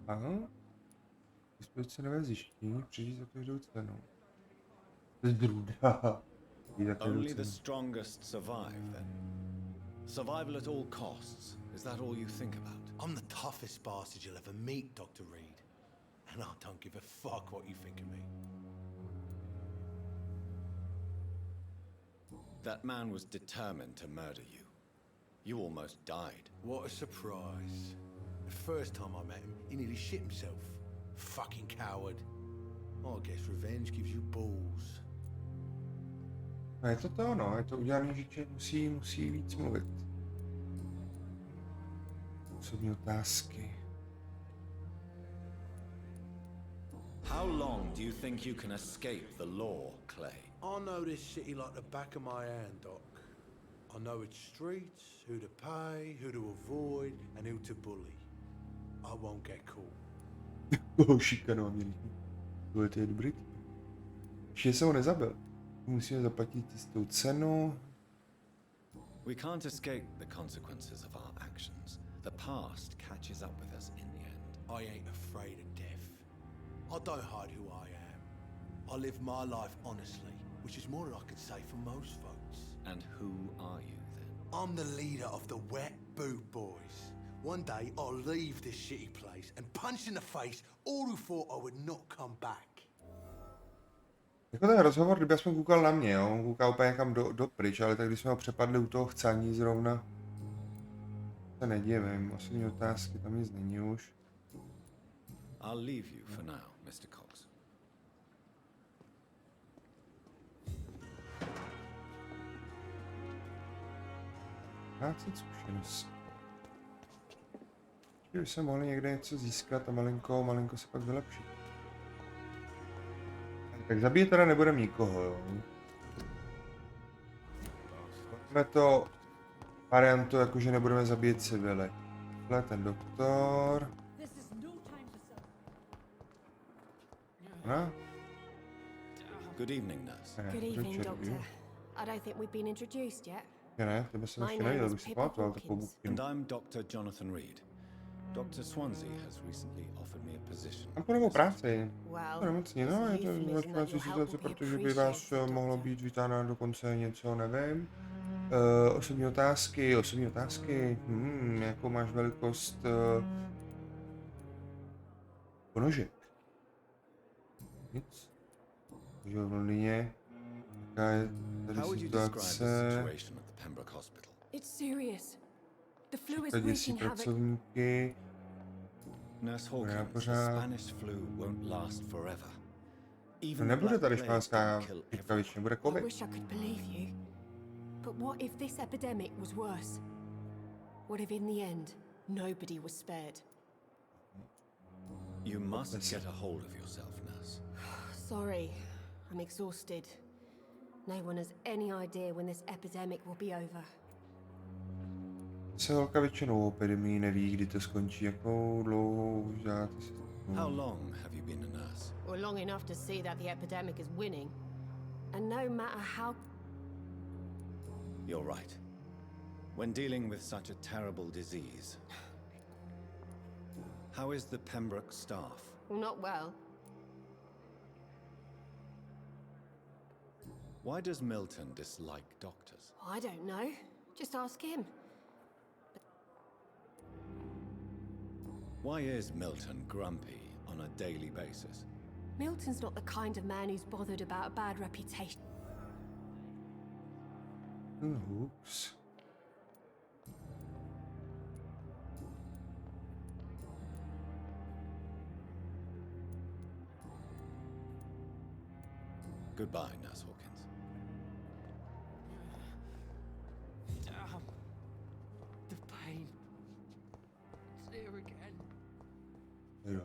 Aha. Dispozice nové zjištění, přežít za každou cenu. Zdruda. Only the strongest survive, then. Survival at all costs. Is that all you think about? I'm the toughest bastard you'll ever meet, Dr. Reed. And I don't give a fuck what you think of me. That man was determined to murder you. You almost died. What a surprise. The first time I met him, he nearly shit himself. Fucking coward. I guess revenge gives you balls. No je to no, je to udělaný, že člověk musí víc mluvit. Osobní otázky. How long do you think you can escape the law, Clay? I know this city like the back of my hand, Doc. I know its streets, who to pay, who to avoid, and who to bully. I won't get caught. Šikanovaně. Tohle to je dobrý. Ještě jsem ho nezabil. Musíme zaplatit jistou cenu. We can't escape the consequences of our actions. The past catches up with us in the end. I ain't afraid of death. I don't hide who I am. I live my life honestly, which is more than I can say for most folks. And who are you, then? I'm the leader of the Wet Boot Boys. One day I'll leave this shitty place and punch in the face all who thought I would not come back. Jako ten rozhovor, kdyby aspoň koukal na mě, jo? On koukal úplně někam do pryč, ale tak když jsme ho přepadli u toho chcání zrovna, se nedivím, osobní otázky, tam nic není už. I'll leave you for now, Mr. Cox. Práce zkušenost. Kdyby se mohli někde něco získat a malinko se pak vylepšit. Tak zabít teda nebudeme nikoho, jo. Máme to variantu, jakože nebudeme zabít civily. Tohle ten doktor. No. Good evening, nurse. Good evening, Doctor. I don't think we've been introduced yet. Ne, tebe jsem ještě neviděl, bych si pamatoval takovou bukinu. And I'm Dr. Jonathan Reed. Dr. Swansea has recently offered me a position. Mám po novou práci. Well, To nemocně, no, je to zvláštní situace, protože by vás mohlo být vítána dokonce něco, nevím. Osobní otázky. Jakou máš velikost ponožek? Nic. Takže v Londýně. Jaká je tady situace? It's serious. The flu is Tady děsí wreaking havoc. pracovníky. Nurse Hawkins, the Spanish flu won't last forever. No nebude tady španělská chřipka, většině bude I covid. wish I could believe you. But what if this epidemic was worse? What if in the end, nobody was spared? You must get a hold of yourself, nurse. Sorry, I'm exhausted. No one has any idea when this epidemic will be over. Se holka většinou o epidemii neví, kdy to skončí, jakou dlouhou už dáte si. How long have you been a nurse? Or long enough to see that the epidemic is winning. And no matter how... You're right. When dealing with such a terrible disease. How is the Pembroke staff? Well, not well. Why does Milton dislike doctors? I don't know. Just ask him. Why is Milton grumpy on a daily basis? Milton's not the kind of man who's bothered about a bad reputation. Oops. Goodbye, Nurse Hawkins. Damn. The pain. It's here again. Jo.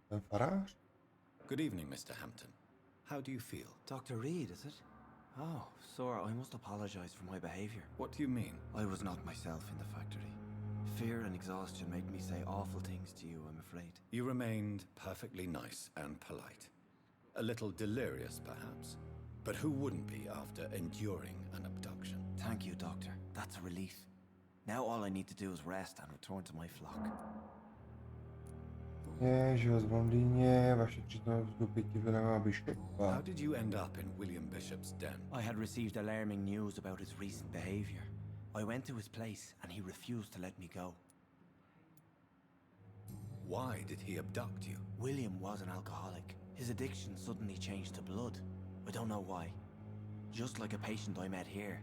Ten farář? Good evening, Mr. Hampton. How do you feel? Dr. Reed, is it? Oh, sir, I must apologize for my behavior. What do you mean? I was not myself in the factory. Fear and exhaustion made me say awful things to you, I'm afraid. You remained perfectly nice and polite. A little delirious, perhaps. But who wouldn't be after enduring an abduction? Thank you, Doctor. That's a relief. Now all I need to do is rest and return to my flock. Život v Londýně, vaše přítomnost do 5 vina Bishopa. How did you end up in William Bishop's den? I had received alarming news about his recent behavior. I went to his place and he refused to let me go. Why did he abduct you? William was an alcoholic. His addiction suddenly changed to blood. I don't know why. Just like a patient I met here.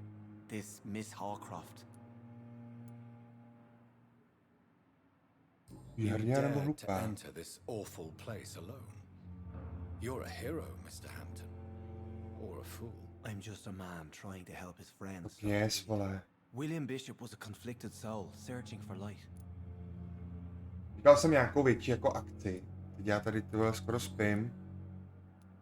This Miss Hawcroft. You dared to enter this awful place alone. You're a hero, Mr. Hampton. Or a fool. I'm just a man trying to help his friends. Yes, vole. William Bishop was a conflicted soul, searching for light. Říkal jsem nějakou větší jako akci. Teď já tady tyhle skoro spím.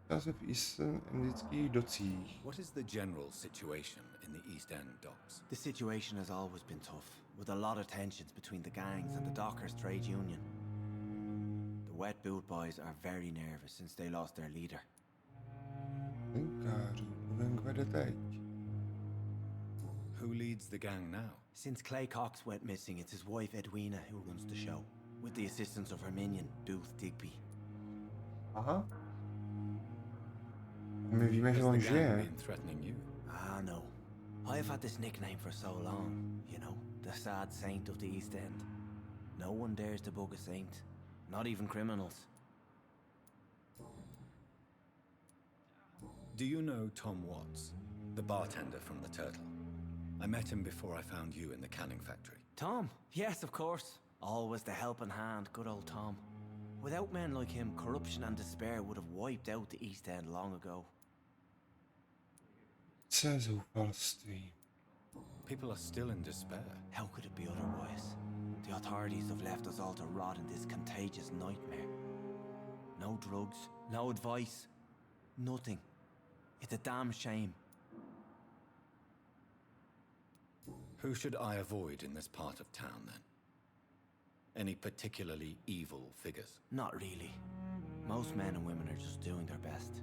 Já jsem v indických docích. What is the general situation in the East End docks? The situation has always been tough, with a lot of tensions between the gangs and the Dockers Trade Union. The Wet Boot Boys are very nervous since they lost their leader. Who leads the gang now? Since Clay Cox went missing, it's his wife Edwina who runs the show, with the assistance of her minion, Booth Digby. Aha. My víme, že on žije. Ah, no. I've had this nickname for so long, you know, the sad saint of the East End. No one dares to bug a saint, not even criminals. Do you know Tom Watts, the bartender from the Turtle? I met him before I found you in the canning factory. Tom? Yes, of course. Always the helping hand, good old Tom. Without men like him, corruption and despair would have wiped out the East End long ago. People are still in despair. How could it be otherwise? The authorities have left us all to rot in this contagious nightmare. No drugs, no advice, nothing. It's a damn shame. Who should I avoid in this part of town, then? Any particularly evil figures? Not really. Most men and women are just doing their best.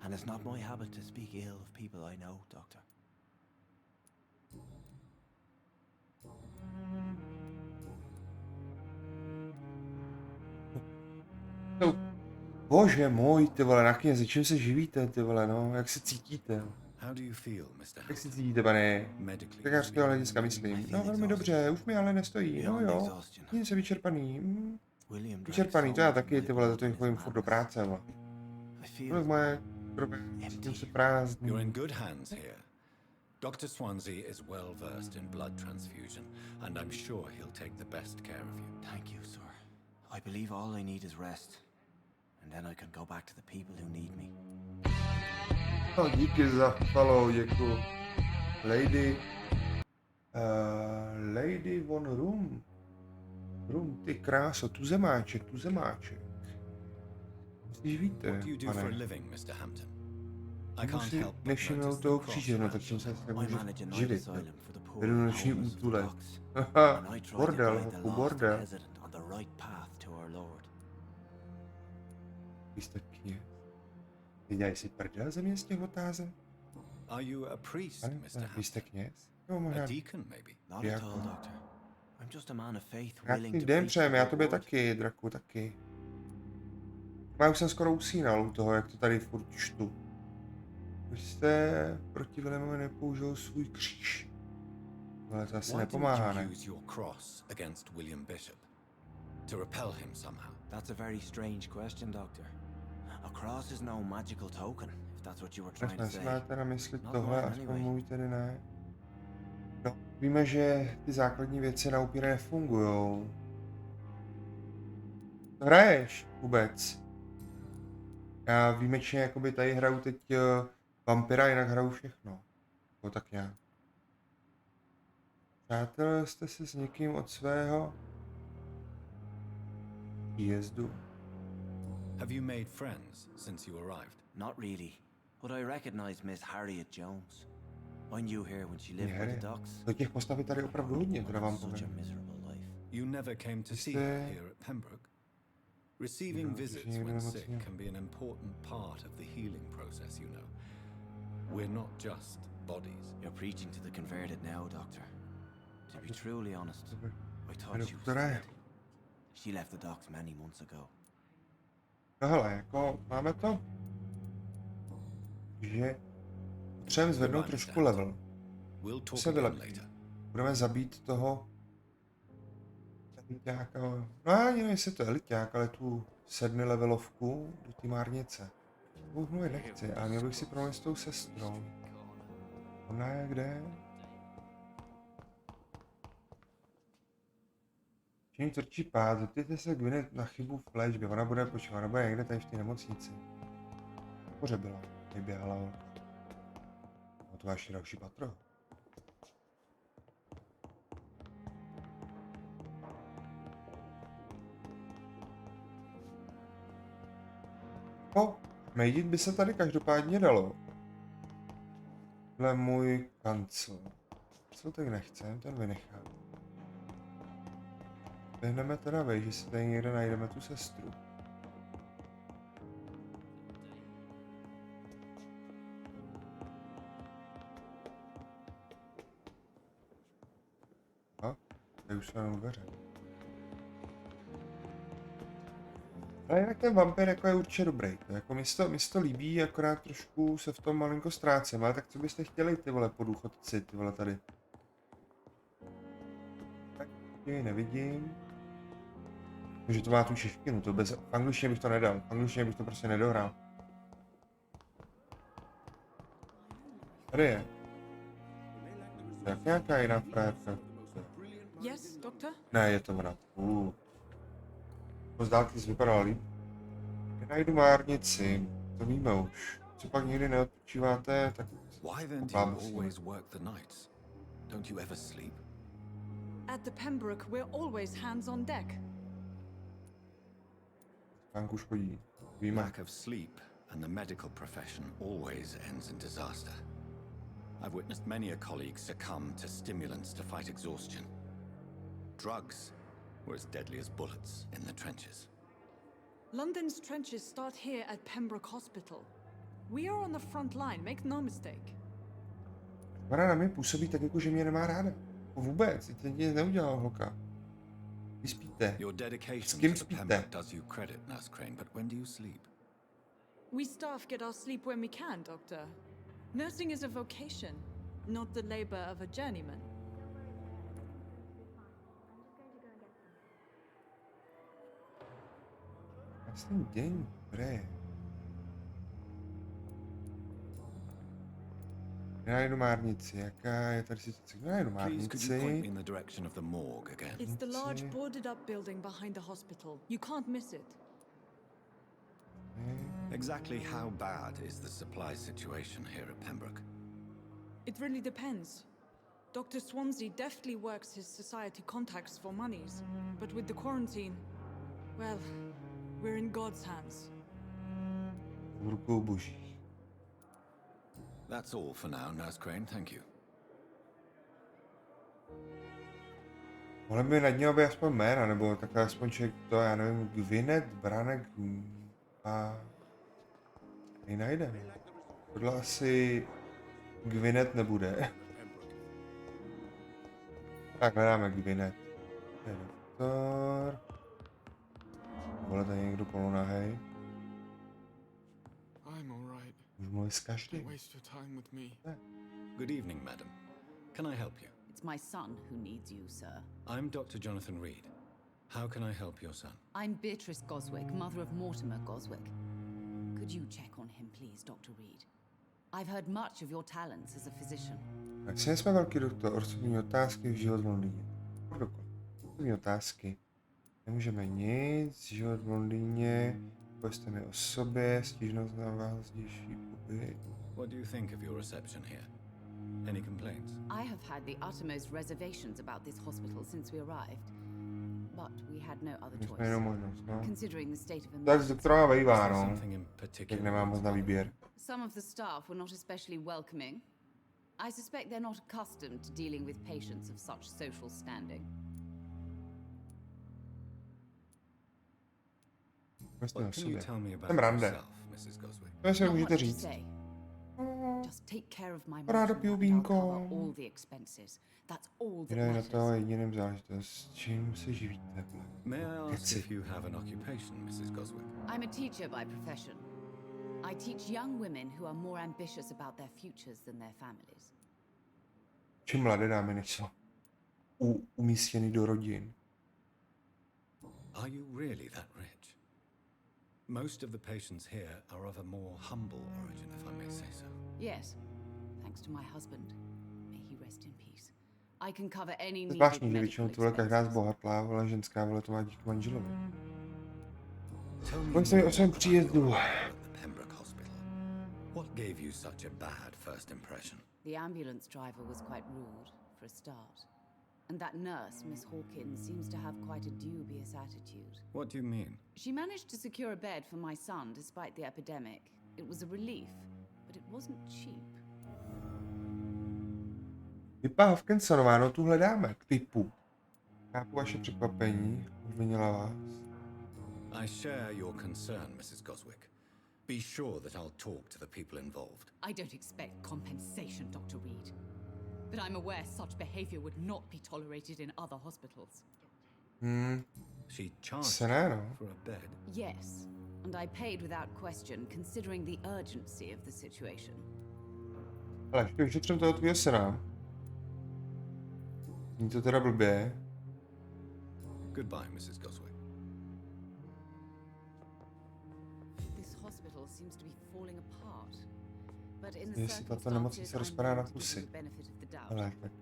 And it's not my habit to speak ill of people I know, Doctor. Bože můj, ty vole, na knězi, čím se živíte, ty vole, no, jak se cítíte? How do you feel, Mr. Jak se cítíte, pane? Lékařského hlediska, myslím. No, velmi dobře, už mi ale nestojí, no jo. Jsem se vyčerpaný. Vyčerpaný, to já taky, ty vole, za to chodím furt do práce, vole. To je moje problémy, s tím se prázdný. You're in good hands here. Dr. Swansea is well versed in blood transfusion, and I'm sure he'll take the best care of you. Thank you, sir. I believe all I need is rest. And then I can go back to the people who need me. No, díky za follow, děkuji. Lady von Room. Ty kráso, tu zemáček. Myslíš, víte, What do you do for a pane? living, Mr. Hampton? I can't Si help but nevšiml notice toho the cross kříže, no around tak jsem se I nemůžu manage a night živit. asylum for the poor Vedu and noční homeless of the útulek. docks. Haha, And I try to bordel, guide the hochu, lost bordel. resident on the right path to our Lord. Vy jste kněz. Ty dělají si prdel ze mě z těch otázek? Are you a priest, Pane, Mr. vy jste Hampton? kněz? Jo, možná. A deacon, maybe? Not at all, Doctor. I'm just a man of faith willing Krásný to den preach přejem, já the tobě word. taky, draku, taky. Já už jsem skoro usínal u toho, jak to tady furt čtu. Proč jste proti Williamovi nepoužil svůj kříž? Ale to asi Why nepomáhá, didn't ne? you use your cross against William Bishop? To repel him somehow? That's a very strange question, Doctor. A cross is no magical token, if that's what you were trying to Jestli say. máte na mysli Not tohle, mine, aspoň anyway. můj tedy ne. No, víme, že ty základní věci na upíře nefungujou. Co hraješ vůbec? Já výjimečně jakoby tady hraju teď Vampyra, jinak hraju všechno. No tak nějak. Přátel jste se s někým od svého výjezdu? Have you made friends since you arrived? Not really, but I recognize Miss Harriet Jones. I knew her when she lived by the docks. Do těch postav je tady opravdu hodně, teda vám Such a povím. miserable life. You never came to see her here at Pembroke? Receiving visits when sick can be an important part of the healing process, you know. We're not just bodies. You're preaching to the converted now, Doctor. To be truly honest, I thought she was Které? dead. She left the docks many months ago. No hele, jako máme to, že potřebujeme zvednout trošku level. We'll talk Se again vylepší. later. Budeme zabít toho eliťáka, no ani nevím, jestli to je eliťák, ale tu 7 levelovku do té márnice. Mluvit nechci, ale měl bych si promluvit s tou sestrou. Ona je kde? Čím tvrdší pád, zeptejte se Gwyneth na chybu v léčbě, ona bude počívat, ona bude někde tady v té nemocnici. Poře byla, neběhala. No to máš další patro. No, mejdit by se tady každopádně dalo. Tohle je můj kancel. Co tak nechcem, ten vynechám. Vyhneme teda vej, že si tady někde najdeme tu sestru. A? Tady už jsou jenom dveře. Ale jinak ten vampir jako je určitě dobrý. To jako mi se to líbí, akorát trošku se v tom malinko ztrácím. Ale tak co byste chtěli, ty vole podůchodci, ty vole tady. Tak ji nevidím. Takže to má tu češtinu, to bez... V angličtině bych to nedal, v angličtině bych to prostě nedohrál. Tady je. Jak nějaká jiná frajerka? Yes, doctor? Ne, je to ona. Z dálky vypadala líp. Nenajdu márnici, to víme už. Co pak nikdy neodpočíváte, tak... Why then do you always work the nights? Don't you ever sleep? At the Pembroke, we're always hands on deck. Pánku škodí. Víme. Lack of sleep and the medical profession always ends in disaster. I've witnessed many a colleague succumb to stimulants to fight exhaustion. Drugs were as deadly as bullets in the trenches. London's trenches start here at Pembroke Hospital. We are on the front line, make no mistake. Ona na mě působí tak jako, že mě nemá ráda. Vůbec, teď nic neudělal holka. Vy spíte. Your dedication S kým to the spíte? Pembroke does you credit, Nurse Crane, but when do you sleep? We staff get our sleep when we can, Doctor. Nursing is a vocation, not the labor of a journeyman. Jasný den, dobré. Nenajdu márnici, jaká je tady situace? Nenajdu Please, could you point me márnici. in the direction of the morgue again? It's the large boarded up building behind the hospital. You can't miss it. Exactly how bad is the supply situation here at Pembroke? It really depends. Dr. Swansea deftly works his society contacts for monies, but with the quarantine, well, we're in God's hands. V rukou boží. That's all for now, Nurse Crane, thank you. Mohli by nad ní být aspoň jména, nebo takhle aspoň člověk to, já nevím, Gwyneth, Branek a... Nenajdeme. Tohle asi Gwyneth nebude. Tak hledáme Gwyneth. To je doktor. Vole, tady někdo polonahej. I'm all right. Už mluvit s každým. Don't waste your time with me. Good evening, madam. Can I help you? It's my son who needs you, sir. I'm Dr. Jonathan Reed. How can I help your son? I'm Beatrice Goswick, mother of Mortimer Goswick. Could you check on him, please, Dr. Reed? I've heard much of your talents as a physician. Asi nejsme velký doktor, osobní otázky v život v Londýně. Osobní otázky. Nemůžeme nic, život v Londýně, povězte mi o sobě, stížnost na vás, zdejší pobyt. What do you think of your reception here? Any complaints? I have had the uttermost reservations about this hospital since we arrived, but we had no other My jsme choice. jenom možnost, no. Considering the state of Tak z emergency, doktora vejvá, no. Something in Jak particular? nemám moc na výběr. some of the staff were not especially welcoming. I suspect they're not accustomed to dealing with patients of such social standing. Vlastně o What can you sobě. tell me about Jsem rande. yourself, Mrs. Goswick? To si Not můžete much to říct. say. Just take care of my Ráda mother piju and I'll vínko. cover all the expenses. That's all that Jde na matters. to jediným záležitost, čím se živíte takhle. May I ask Keci. if you have an occupation, Mrs. Goswick? I'm a teacher by profession. I teach young women who are more ambitious about their futures than their families. Čím mladé dámy nejsou umístěny do rodin. Are you really that rich? Most of the patients here are of a more humble origin, if I may say so. Yes, thanks to my husband. May he rest in peace. I can cover any needed Zvláštní, že medical většinou tohle každá expenses. zbohatlá, ale ženská vole to má díky manželovi. Tell me Pojď se mi o svém příjezdu. at the Pembroke Hospital. What gave you such a bad first impression? The ambulance driver was quite rude, for a start. And that nurse, Miss Hawkins, seems to have quite a dubious attitude. What do you mean? She managed to secure a bed for my son despite the epidemic. It was a relief, but it wasn't cheap. Vypadá Hawkinsonová, no tu hledáme, k typu. Chápu vaše překvapení, obvinila vás. I share your concern, Mrs. Goswick. Be sure that I'll talk to the people involved. I don't expect compensation, Dr. Reed. But I'm aware such behavior would not be tolerated in other hospitals. She charged Se ne, no. for a bed. Yes, and I paid without question, considering the urgency of the situation. Ale ještě vyšetřím toho tvýho syna. Není to teda blbě. Goodbye, Mrs. Goswick. This hospital seems to be falling apart. But in the Jestli tato circumstances, nemocnice I'm rozpadá na willing to give kusy. you the benefit of the doubt. Ale tak.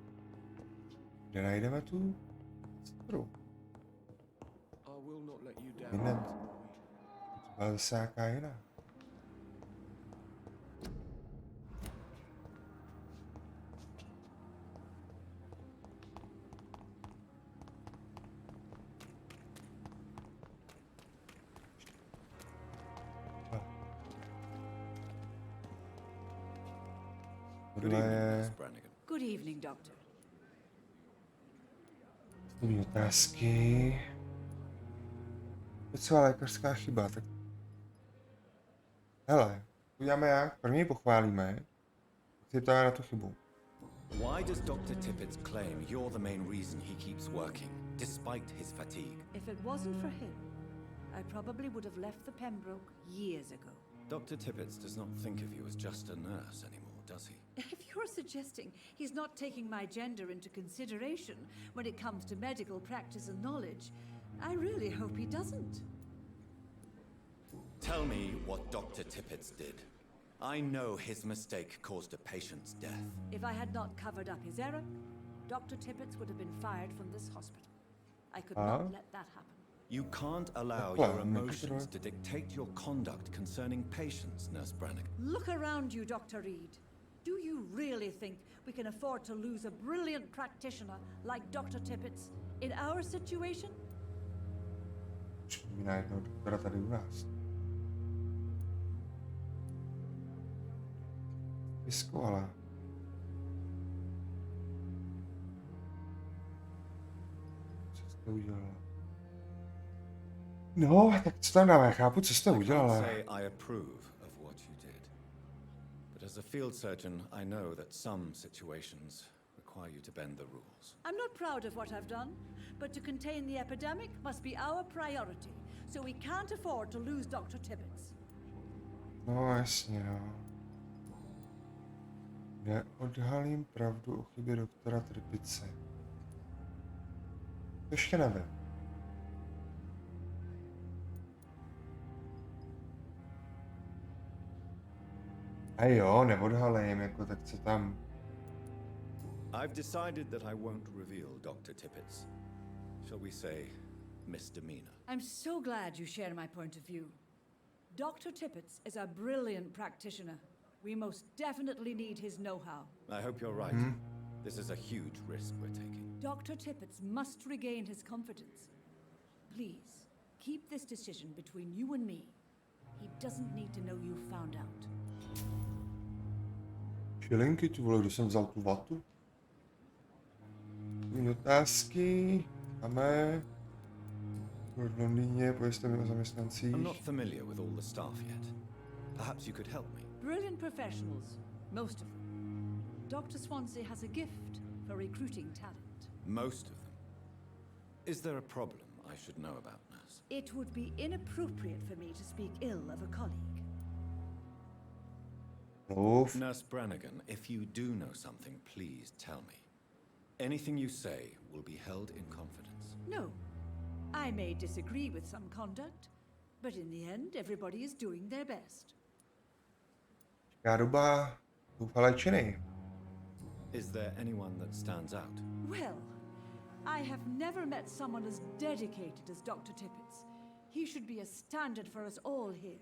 Kde najdeme tu sestru? I will not let you down. Hned. Ale zase nějaká jiná. Good Tohle evening, je Miss Brannigan. Good evening, Doctor. studní otázky. Docela lékařská chyba, tak... Hele, uděláme jak? První pochválíme, tak si ptáme na tu chybu. Why does Dr. Tippett claim you're the main reason he keeps working, despite his fatigue? If it wasn't for him, I probably would have left the Pembroke years ago. Dr. Tippett does not think of you as just a nurse anymore, does he? If you're suggesting he's not taking my gender into consideration when it comes to medical practice and knowledge, I really hope he doesn't. Tell me what Dr. Tippett did. I know his mistake caused a patient's death. If I had not covered up his error, Dr. Tippett would have been fired from this hospital. I could not let that happen. You can't allow Well, your I mean, emotions to dictate your conduct concerning patients, Nurse Brannigan. Look around you, Dr. Reed. Do you really think we can afford to lose a brilliant practitioner like Dr. Tippett's in our situation? Připomíná jednoho doktora tady u nás. Vyskovala. Co jste udělala? No, tak co tam dáme? Chápu, co jste I can't udělala. say I approve of what you did. But as a field surgeon, I know that some situations require you to bend the rules. I'm not proud of what I've done, but to contain the epidemic must be our priority, so we can't afford to lose Dr. Tippett. No jasně, no. Neodhalím pravdu o chybě doktora Tripice. Ještě nevím. A jo, neodhalím, jako tak co tam. I've decided that I won't reveal Dr. Tippett's, shall we say, misdemeanor. I'm so glad you share my point of view. Dr. Tippett is a brilliant practitioner. We most definitely need his know-how. I hope you're right. This is a huge risk we're taking. Dr. Tippett must regain his confidence. Please, keep this decision between you and me. He doesn't need to know you found out. Šilinky, tu vole, kdo jsem vzal tu vatu? Otázky. Máme. V Londýně, povězte mi o zaměstnancích. I'm not familiar with all the staff yet. Perhaps you could help me. Brilliant professionals, most of them. Dr. Swansea has a gift for recruiting talent. Most of them. Is there a problem I should know about, nurse? It would be inappropriate for me to speak ill of a colleague. Oof. Nurse Brannigan, if you do know something, please tell me. Anything you say will be held in confidence. No. I may disagree with some conduct, but in the end, everybody is doing their best. Jaká doba doufalé činy. Is there anyone that stands out? Well, I have never met someone as dedicated as Dr. Tippett. He should be a standard for us all here.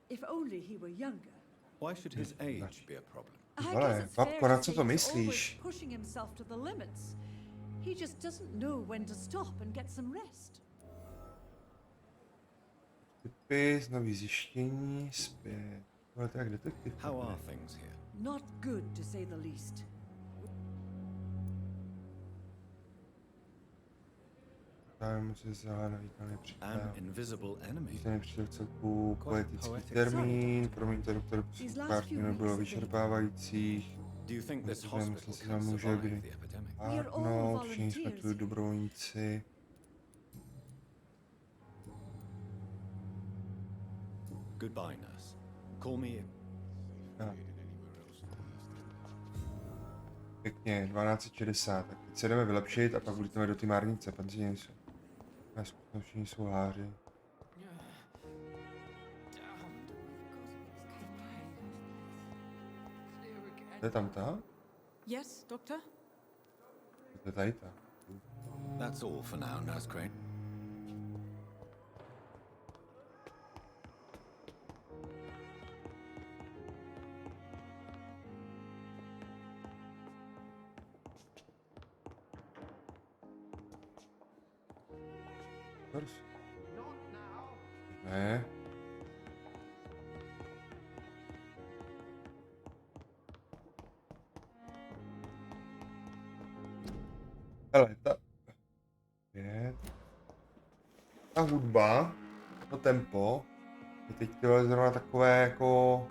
If only he were younger. Why should his age be a problem? I guess it's fair to say he's always pushing himself to the limits. He just doesn't know when to stop and get some rest. Tipy, nový zjištění, zpět. Ale to jak detektiv. How are things here? Not good, to say the least. Tam se zahledá výkonný přítel. An invisible enemy. Výkonný přítel celku, poetický termín, promiňte doktor, pár dní nebylo vyčerpávajících. Do you think this hospital se can může survive kdy the epidemic? pátnout, všichni jsme tu dobrovolníci. Goodbye, nurse. Call me. Pěkně, 1260, tak teď se jdeme vylepšit a pak budeme do té márnice, penzíně jsou. Všichni jsou háři. To je tam ta? Yes, doctor? To je tady ta. That's all for now, Nurse Crane. Ne. Hele, ta hudba, to tempo, je teď zrovna takové jako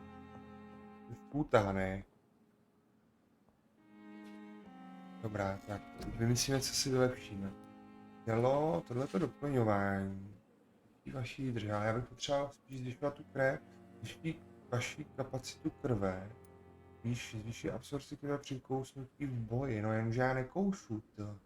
vpůtané. Dobrá, tak vymyslíme, co si vylepšíme. Dělo, tohleto doplňování. Vaší drže, ale já bych potřeboval spíš zvyšovat tu krev, zvýšit vaši kapacitu krve, zvýšit absorpci krve při kousnutí v boji, no jenomže já nekoušu to.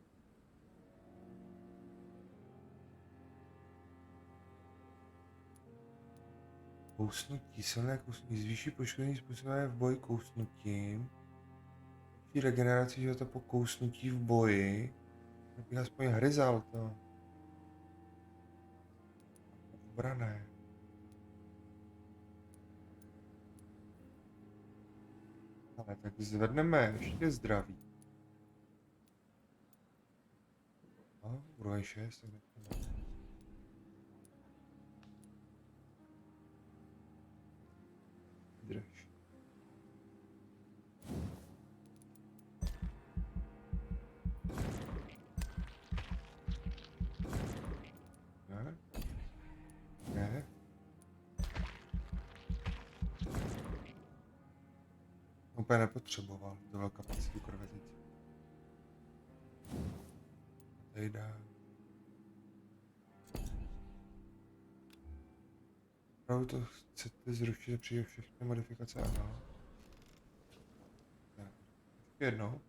Kousnutí, silné kousnutí, zvýší poškození způsobené v boji kousnutím, zvýší regeneraci života po kousnutí v boji, bych aspoň hryzal to. Obrané. Ale tak zvedneme ještě zdraví. A úroveň 6, tak nechme. Drž. Ne? Ne? Úplně nepotřeboval, to byla kapacitu krve teď. Tady dá. Opravdu to chcete zrušit a přijde všechny modifikace, ano. Ještě jednou.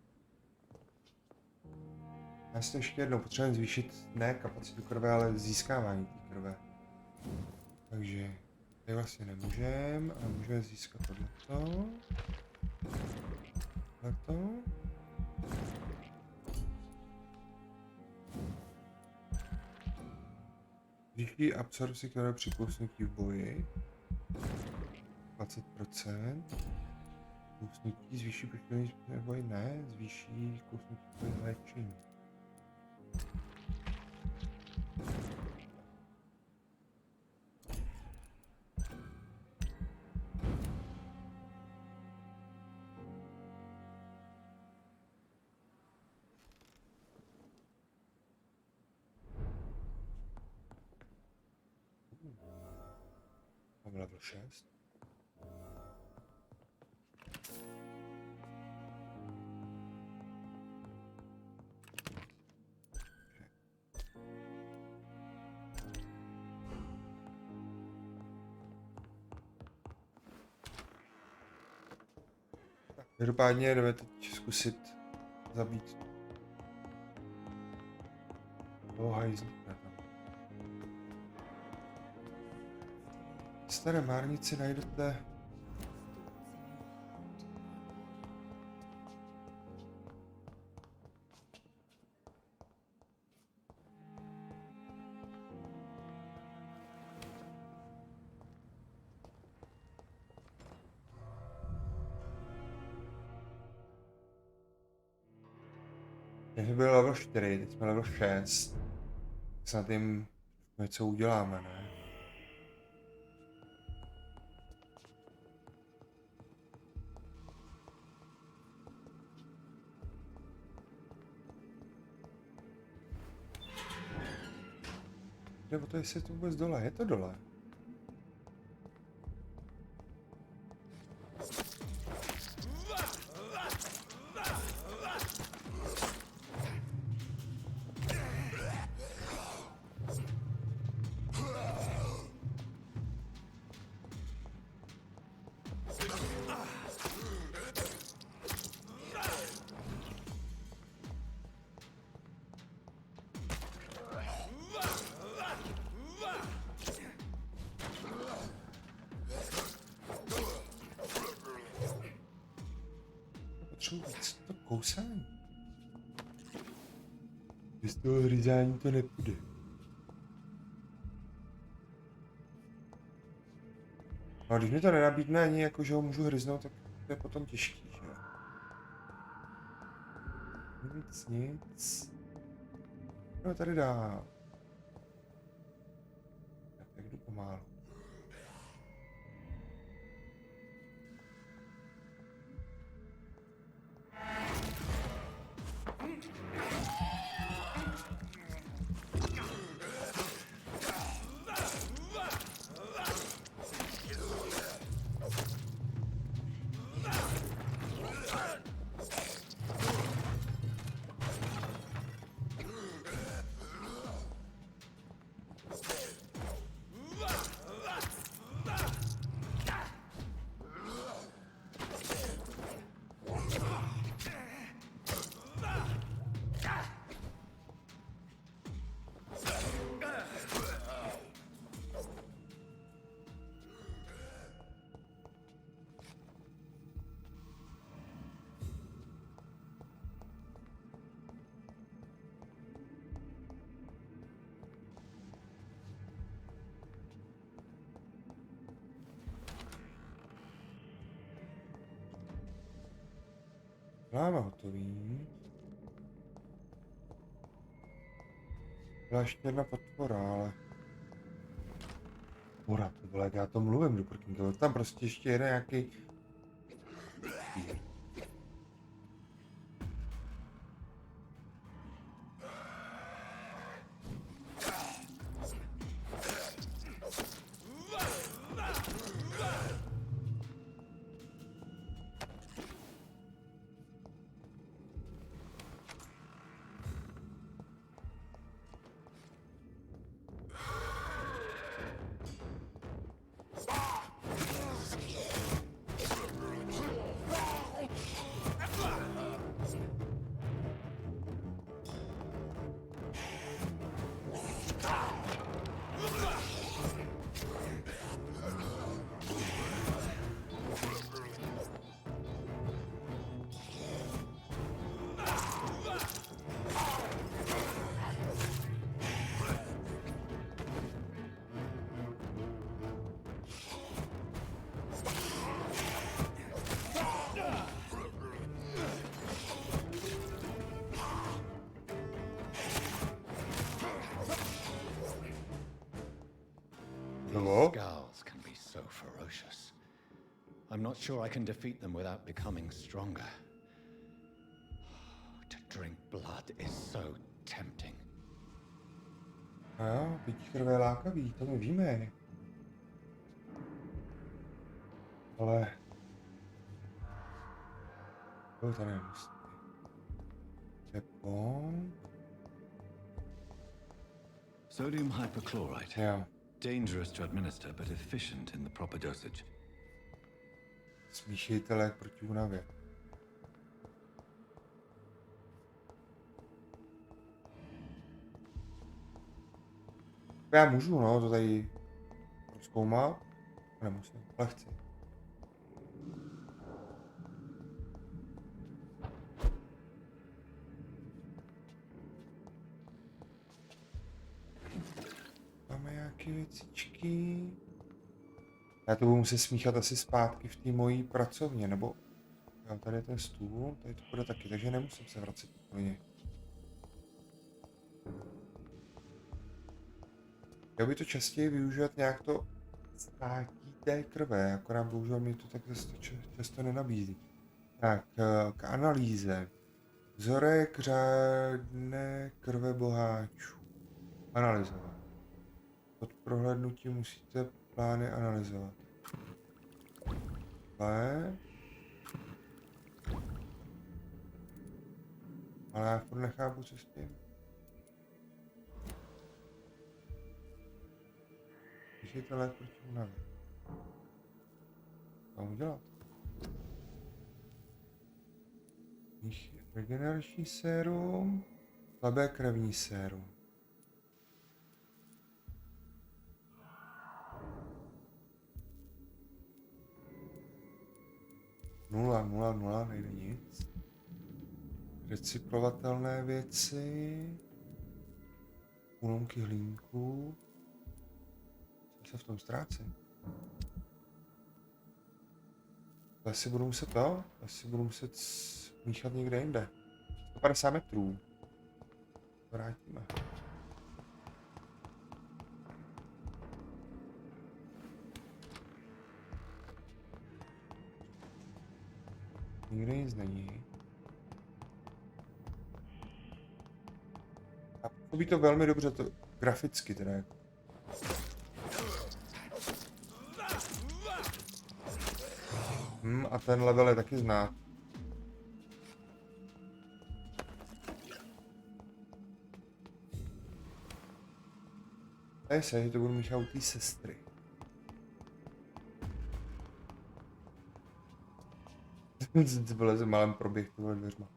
Já si to ještě jednou potřebujeme zvýšit ne kapacitu krve, ale získávání té krve. Takže tady vlastně nemůžeme, ale můžeme získat tohleto. Tohleto. Zvýší absorpci krve při kousnutí v boji. 20%. Kousnutí zvýší počtování v boji ne, zvýší kousnutí v boji léčení. Mám level 6. Každopádně jdeme teď zkusit zabít toho hajzlíka tam. V staré márnici najdete když jsme byli level 4, teď jsme level 6. Tak snad jim něco uděláme, ne? Jde o to, jestli je to vůbec dole. Je to dole. Potřebuji víc to kousání. Bez toho hryzání to nepůjde. No a když mi to nenabídne ani jako, že ho můžu hryznout, tak to je potom těžký, že jo? Nic. No tady dál. Tak jdu pomálu. Máme hotový. Byla ještě jedna potvora, ale... Potvora, to bylo, jak já to mluvím do prkínka. Tam prostě ještě jeden nějaký... These scowls can be so ferocious. I'm not sure I can defeat them without becoming stronger. To drink blood is so tempting. A jo, pití krve je lákavý, to my víme. Ale... To tady nemusí. Tepon. Sodium hypochlorite. Yeah. Dangerous to administer, but efficient in the proper dosage. Smíšejte lék proti únavě. Já můžu, no, to tady rozkoumat. Nemusím, ale chci. Máme nějaké věcičky. Já to budu muset smíchat asi zpátky v té mojí pracovně, nebo... Jo, tady je ten stůl, tady to bude taky, takže nemusím se vracet úplně. Já by to častěji využívat nějak to státí té krve, akorát bohužel mi to tak často nenabízí. Tak, k analýze. Vzorek řádné krve boháčů. Analyzovat. Pod prohlédnutím musíte plány analyzovat. Ale já furt nechápu, co s tím. Když je to lék proti únavě. Co mám udělat? Regenerační sérum, slabé krevní sérum. Nula, nejde nic. Recyklovatelné věci. Úlomky hlínků. Co se v tom ztrácí? Asi budu muset míchat někde jinde. 150 metrů. Vrátíme. Nikde nic není. A působí to velmi dobře, to graficky teda jako. A ten level je taky znát. Tady se, že to budu míchat u té sestry. To vyleze malém proběh tohle dveřma.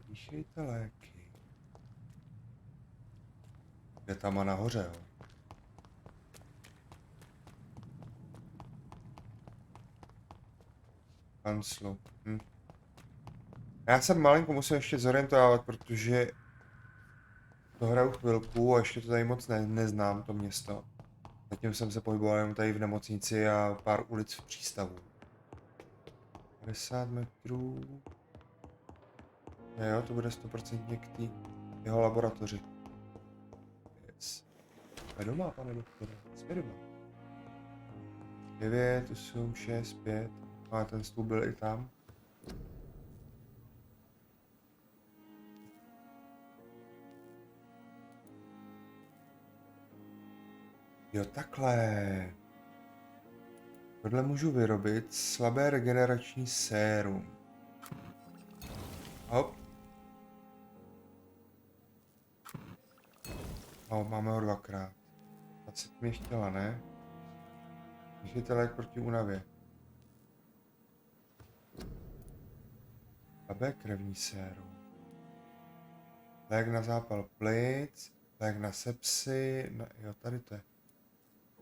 Píšejte léky. Je tam a nahoře, jo. Kanclu. Já se malinko musím ještě zorientovat, protože to hraju chvilku a ještě to tady moc neznám, to město. Zatím jsem se pohyboval jenom tady v nemocnici a pár ulic v přístavu. 50 metrů. Jo, to bude 100% k té jeho laboratoři. Yes. Jsme doma, pane doktore, jsme doma. 9, 8, 6, 5. A ten stůl byl i tam. Jo, takhle. Tohle můžu vyrobit slabé regenerační sérum. Hop. No, máme ho dvakrát. 20 mi chtěla, ne? Můžete lék proti únavě. Slabé krevní sérum. Lék na zápal plic, lék na sepsy, jo, tady to je.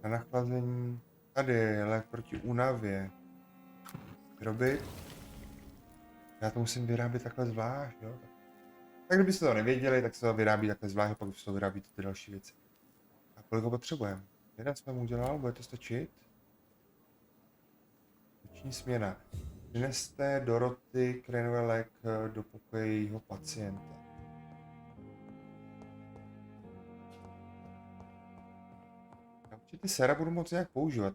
Na nachlazení, tady je lék proti únavě. Vyrobit. Já to musím vyrábět takhle zvlášť, jo. Tak kdybyste to nevěděli, tak se to vyrábí takhle zvlášť, a pak se to vyrábí ty další věci. A kolik ho potřebujeme? Jeden jsme mu udělal, bude to stačit? Noční směna. Přineste Doroty Cranové lék do pokoje jejího pacienta. Já určitě séra budu moci nějak používat.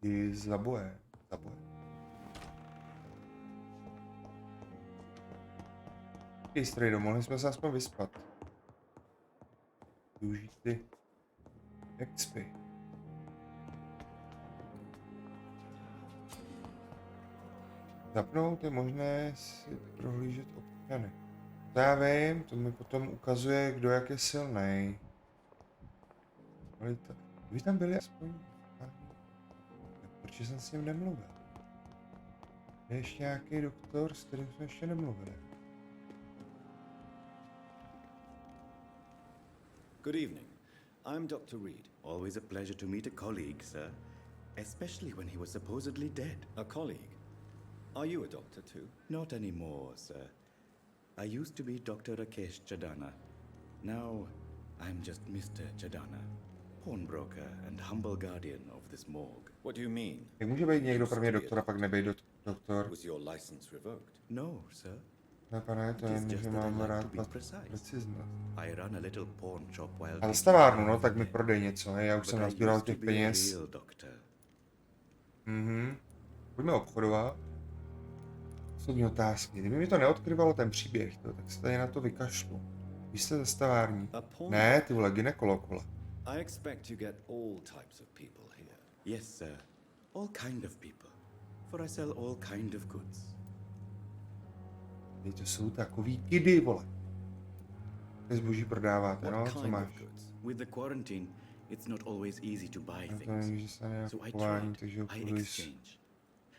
I zaboje. Okej, strejdo, mohli jsme se aspoň vyspat. Využít ty expy. Zapnout je možné si prohlížet občany. To já vím, to mi potom ukazuje, kdo jak je silnej. Kdyby tam byli aspoň... Proč jsem s ním nemluvil? Je ještě nějaký doktor, s kterým jsme ještě nemluvili. Good evening. I'm Dr. Reed. Always a pleasure to meet a colleague, sir. Especially when he was supposedly dead. A colleague? Are you a doctor too? Not anymore, sir. I used to be Dr. Rakesh Chadana. Now, I'm just Mr. Chadana, pawnbroker and humble guardian of this morgue. What do you mean? Jak může být někdo pro mě doktor a pak nebejt doktor? Was your license revoked? No, sir. Ne, pane, to je, že mám rád preciznost. I run a little pawn shop while... A stavárnu, no, tak mi prodej něco, hej, já už jsem nazbíral těch peněz. Pojďme obchodovat. Osobní otázky. Kdyby mi to neodkryvalo ten příběh, tak se tady na to vykašlu. Vy jste za stavární. Ne, ty vole, gynekolog, vole. I expect you get all types of people here. Yes, sir. All kind of people. For I sell all kind of goods. To jsou takový kidy, vole. Ty zboží prodáváte, no, co máš? With the quarantine, it's not always easy to buy things. To není, že se neobchodování, takže obchoduji s...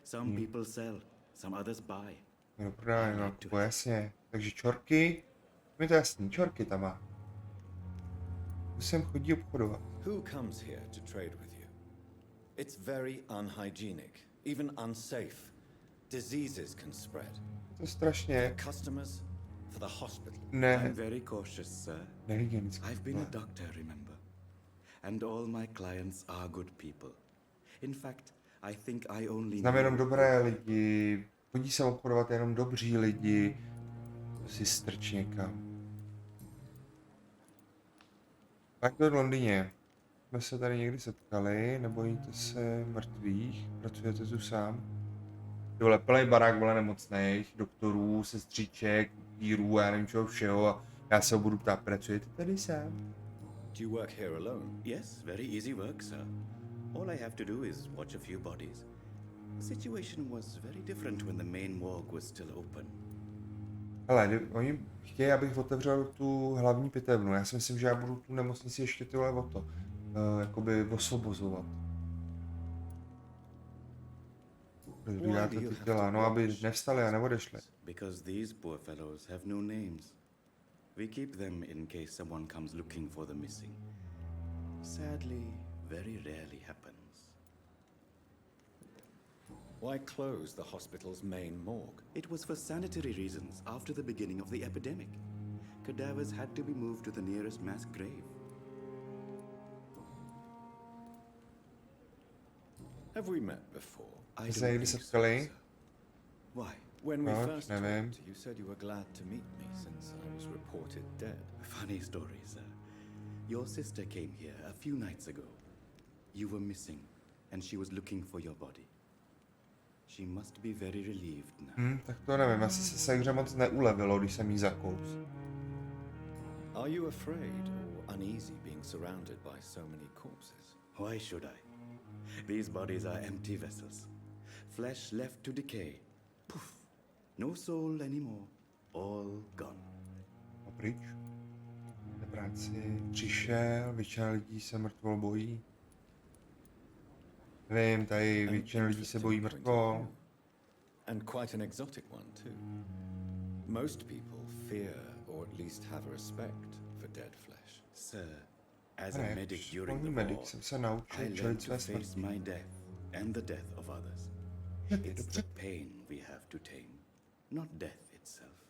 Some people sell, some others buy. No, prodávám, no, to jasně. Takže čorky, mi to jasný, čorky tam má. Tu sem chodí obchodovat. Who comes here to trade with you? It's very unhygienic, even unsafe. Diseases can spread. To strašně. Customers for the hospital. Ne. I'm very cautious, sir. Nehygienické. I've been a doctor, remember? And all my clients are good people. In fact, I think I only... Znám jenom dobré lidi. Chodí se obchodovat jenom dobří lidi. Si strč někam. Tak to je v Londýně. Jsme se tady někdy setkali, nebojíte se mrtvých, pracujete tu sám. Ty vole, plný barák, vole, nemocných, doktorů, sestřiček, pírů a já nevím čeho všeho a já se ho budu ptát, pracujete tady sám? Do you work here alone? Yes, very easy work, sir. All I have to do is watch a few bodies. The situation was very different when the main morgue was still open. Hele, oni chtějí, abych otevřel tu hlavní pitevnu. Já si myslím, že já budu tu nemocnici ještě tyhle o to, jakoby osvobozovat. Rozbíráte ty těla, no aby nevstali a neodešli. Because these poor fellows have no names. We keep them in case someone comes looking for the missing. Sadly, very rarely happens. Why close the hospital's main morgue? It was for sanitary reasons after the beginning of the epidemic. Cadavers had to be moved to the nearest mass grave. Have we met before? I don't think so, sir. Why? When we first talked, you said you were glad to meet me since I was reported dead. Funny story, sir. Your sister came here a few nights ago. You were missing, and she was looking for your body. She must be very relieved now. Tak to nevím, asi se Segře moc neulevilo, když jsem jí zakous. Are you afraid or uneasy being surrounded by so many corpses? Why should I? These bodies are empty vessels. Flesh left to decay. Poof. No soul anymore. All gone. A pryč. Na práci přišel, většina lidí se mrtvol bojí. Vím, tady většina lidí se bojí mrtvol. And quite an exotic one too. Most people fear or at least have a respect for dead flesh. Sir, as a medic during the war, I learned to face my death and the death of others. It's the pain we have to tame, not death itself.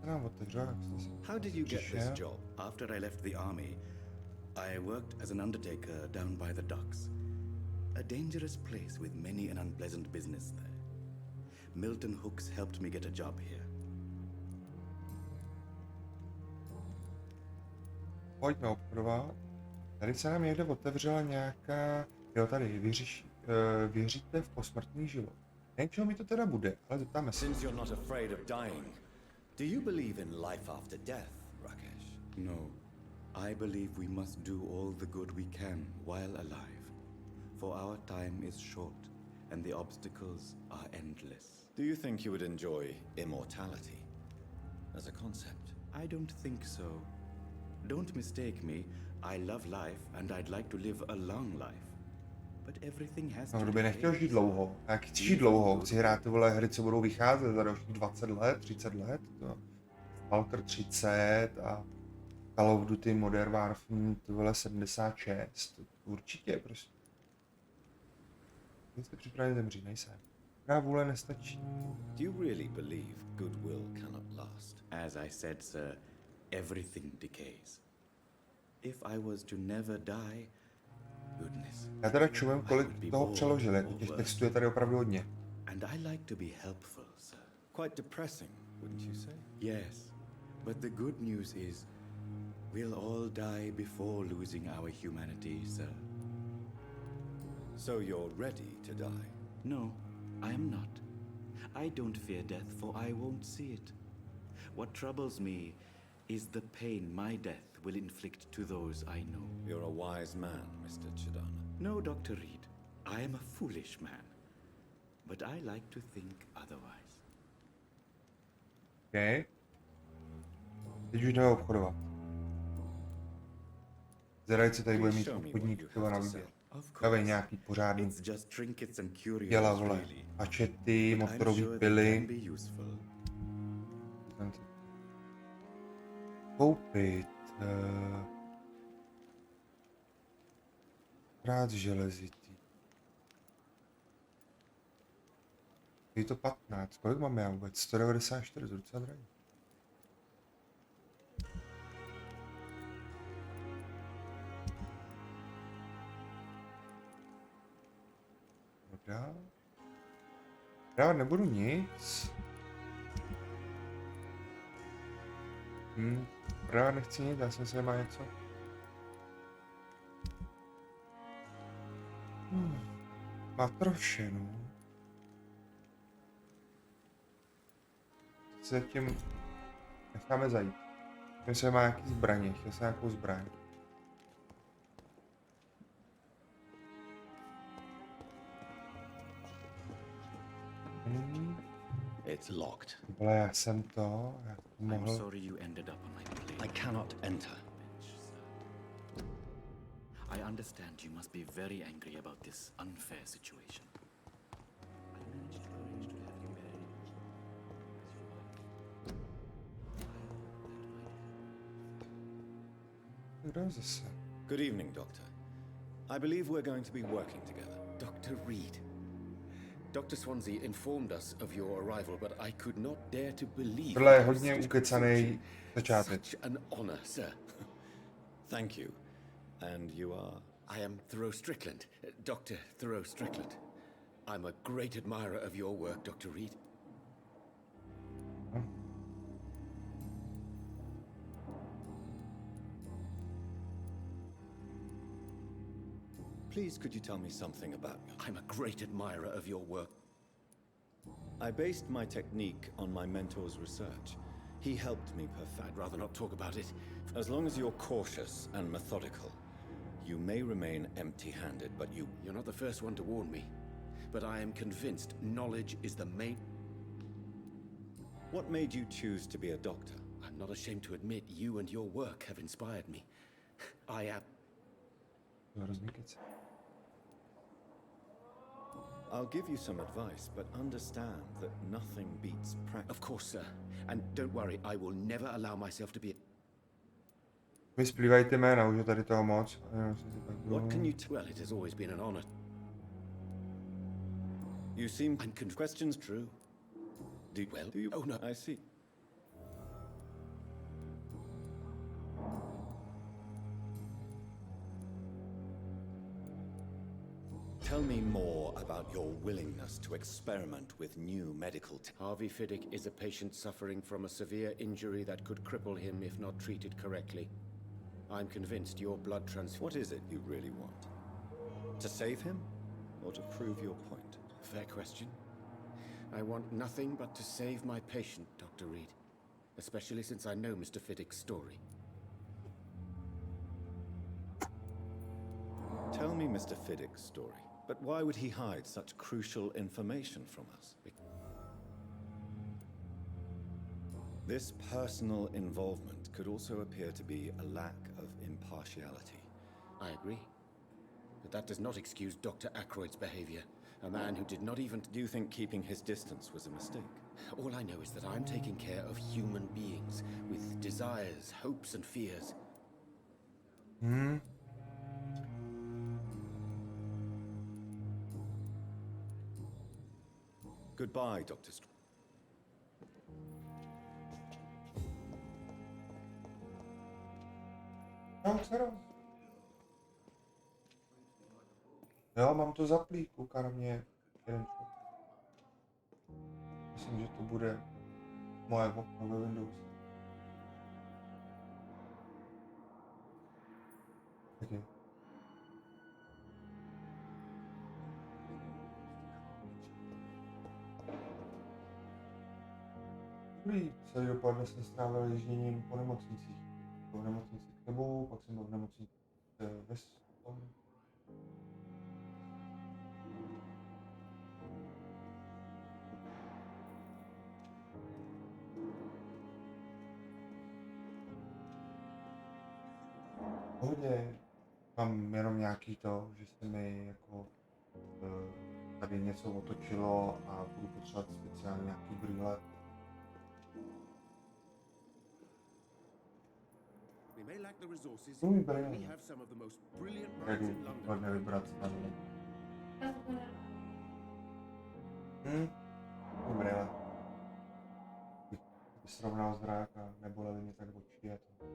Nám otevřel, jak jste se How did you get this přišel. job? After I left the army, I worked as an undertaker down by the docks. A dangerous place with many an unpleasant business there. Milton Hooks helped me get a job here. Pojďme obchodovat. Tady se nám někde otevřela nějaká... Jo, tady, věříte v posmrtný život. Nevím, čeho mi to teda bude, ale zeptáme se. Since you're not afraid of dying, do you believe in life after death, Rakesh? No. I believe we must do all the good we can while alive. For our time is short, and the obstacles are endless. Do you think you would enjoy immortality as a concept? I don't think so. Don't mistake me. I love life, and I'd like to live a long life. But everything has No, to kdo by be nechtěl žít dlouho. A jak chci žít dlouho, chci hrát ty vole hry, co budou vycházet za dalších 20 let, 30 let. To Valker 30 a Call of Duty Modern Warfare, to vole 76. Určitě prostě. Jste připraveni zemřít, nejsem. Dobrá vůle nestačí. Do you really believe goodwill cannot last? As I said, sir, everything decays. If I was to never die, goodness. Já teda čumím, kolik toho přeložili, jako těch textů je tady opravdu hodně. And I like to be helpful, sir. Quite depressing, wouldn't you say? Yes, but the good news is we'll all die before losing our humanity, sir. So you're ready to die? No, I am not. I don't fear death, for I won't see it. What troubles me is the pain my death will inflict to those I know. You're a wise man, Mr. Chidana. No, Dr. Reed, I am a foolish man, but I like to think otherwise. OK. Teď už jdeme obchodovat. Zadající tady bude mít obchodník třeba na výběr. Dávej nějaký pořádný děla, vole, pačety, motorový pily. Koupit. Rád železitý. Je to 15. Kolik mám já vůbec? 194, to docela drahý. Dávat nebudu nic. Dávat nechci nic, já jsem si nemá něco. Matrošenu. Se tím necháme zajít. Myslím, že má nějaký zbraně, chtěl jsem nějakou zbraň. It's locked. Ale já jsem to mohl... I'm sorry you ended up on my plate. I cannot enter. I understand you must be very angry about this unfair situation. I managed to arrange to have you married Kdo je zase? Good evening, Doctor. I believe we're going to be working together. Dr. Reed. Dr. Swansea informed us of your arrival, but I could not dare to believe. Tohle je hodně ukecanej začátek. Such an honor, sir. Thank you. And you are? I am Thoreau Strickland, Dr. Thoreau Strickland. I'm a great admirer of your work, Dr. Reed. Please, could you tell me something about me? I'm a great admirer of your work. I based my technique on my mentor's research. He helped me perfect. I'd rather not talk about it. As long as you're cautious and methodical, you may remain empty-handed, but You're not the first one to warn me. But I am convinced knowledge is the main... What made you choose to be a doctor? I'm not ashamed to admit you and your work have inspired me. I am... I'll give you some advice, but understand that nothing beats practice. Of course, sir. And don't worry, I will never allow myself to be... Vy splývajte jména, už je tady toho moc. What can you Well, it has always been an honor. You seem... Questions true? Do you... Oh, no. I see. Tell me more about your willingness to experiment with new medical Harvey Fiddick is a patient suffering from a severe injury that could cripple him if not treated correctly. I'm convinced your blood transfusion... What is it you really want? To save him? Or to prove your point? Fair question. I want nothing but to save my patient, Dr. Reed. Especially since I know Mr. Fiddick's story. Tell me Mr. Fiddick's story. But why would he hide such crucial information from us? This personal involvement could also appear to be a lack of impartiality. I agree. But that does not excuse Dr. Ackroyd's behavior. A man who did not even... Do you think keeping his distance was a mistake? All I know is that I'm taking care of human beings with desires, hopes, and fears. Goodbye, Dr. Jo, mám to zaplý, kouká na mě jeden člověk. Myslím, že to bude moje okno ve Windows. Okay. Dobrý, celý dopoledne jsem strávil ježděním po nemocnicích. Byl v nemocnici k tebou, pak jsem byl v nemocnici ve Stone. Pohodě, mám jenom nějaký to, že se mi jako tady něco otočilo a budu potřebovat speciálně nějaký brýle. Můj brýle. Ready, hodně vybrat snadno. Můj brýle. Bych srovnal zrak a nebolely mě tak oči a to.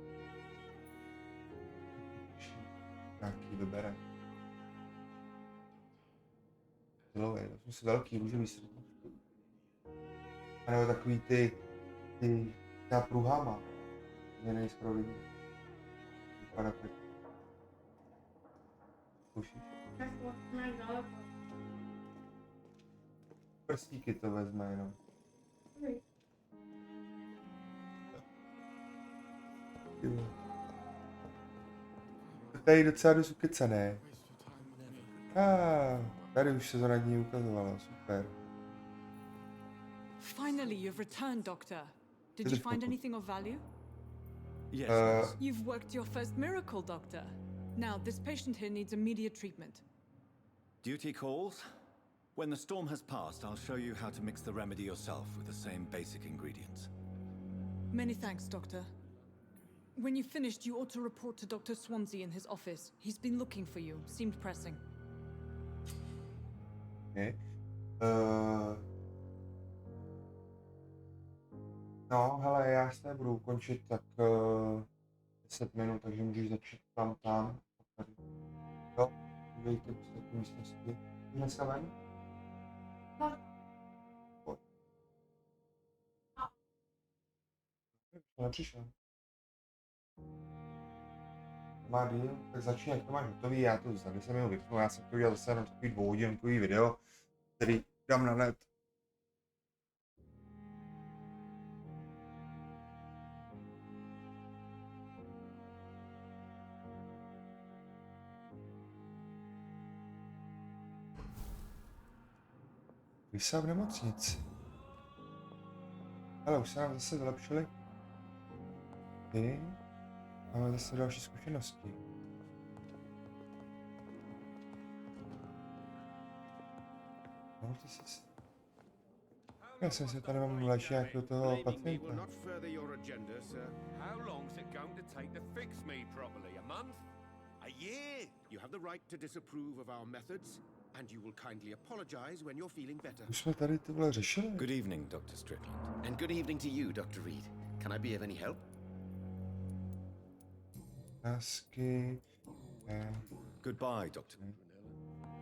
Nějaký vyberem. Tylovej, to jsou velký růžový srdíčko. A nebo takový ty ta pruhama. Mě nejskoro lidi. Vypadá tak. Zkoušíš? Prstíky to vezme jenom. Tady docela dost ukecané. Tady už se to nad ní ukazovalo, super. Finally, you've returned, Doctor. Did you find anything of value? Yes. You've worked your first miracle, Doctor. Now, this patient here needs immediate treatment. Duty calls. When the storm has passed, I'll show you how to mix the remedy yourself with the same basic ingredients. Many thanks, Doctor. When you've finished, you ought to report to Dr. Swansea in his office. He's been looking for you. Seemed pressing. Okay. No, hele, já se budu končit tak 10 minut, takže můžeš začít tam. Tady. Jo, dívejte v ostatní místnosti. Dneska ven? Pojď. To nepřišel. Má díl, tak začni, jak to máš hotový, já to za 10 minut vypnu, já jsem to udělal zase jenom takový 2hodinkový video, který dám na net. Vysa v nemocnici. Ale už se nám zase vylepšili. Máme zase další zkušenosti. No, ty jsi... Já jsem si tady mám léčit nějakého toho pacienta. Už jsme tady ty vole řešili. Good evening, Dr. Strickland. And good evening to you, Dr. Reed. Can I be of any help? Hezky. Goodbye, Doctor.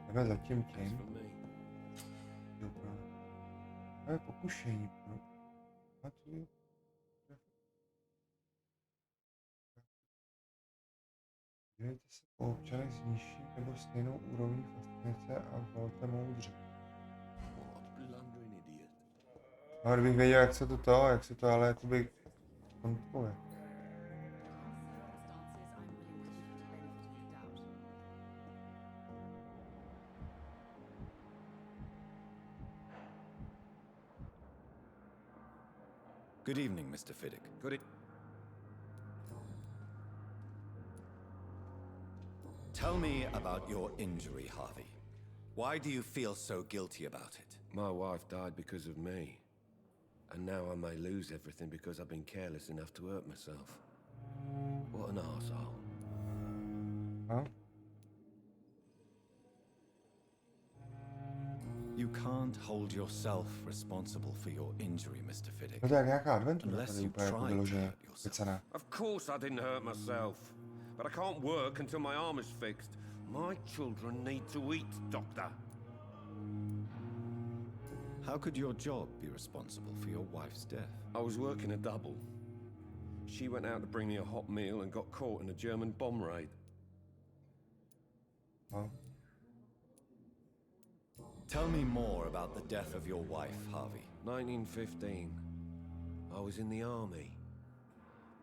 Jdeme za tím. Dobrá. To je pokušení. A to je... Dívejte se po občanech z nižší nebo stejnou úrovní fascinace a volte moudře. No, kdybych věděl, jak se to ale jakoby kontroluje. Good evening, Mr. Rydik. Tell me about your injury, Harvey. Why do you feel so guilty about it? My wife died because of me. And now I may lose everything because I've been careless enough to hurt myself. What an arsehole. Huh? You can't hold yourself responsible for your injury, Mr. Rydik. No to jak nějaká adventura Unless tady you úplně jako tried vyloženě to hurt yourself. vycená. Of course I didn't hurt myself. But I can't work until my arm is fixed. My children need to eat, Doctor. How could your job be responsible for your wife's death? I was working a double. She went out to bring me a hot meal and got caught in a German bomb raid. Huh? Tell me more about the death of your wife, Harvey. 1915. I was in the army,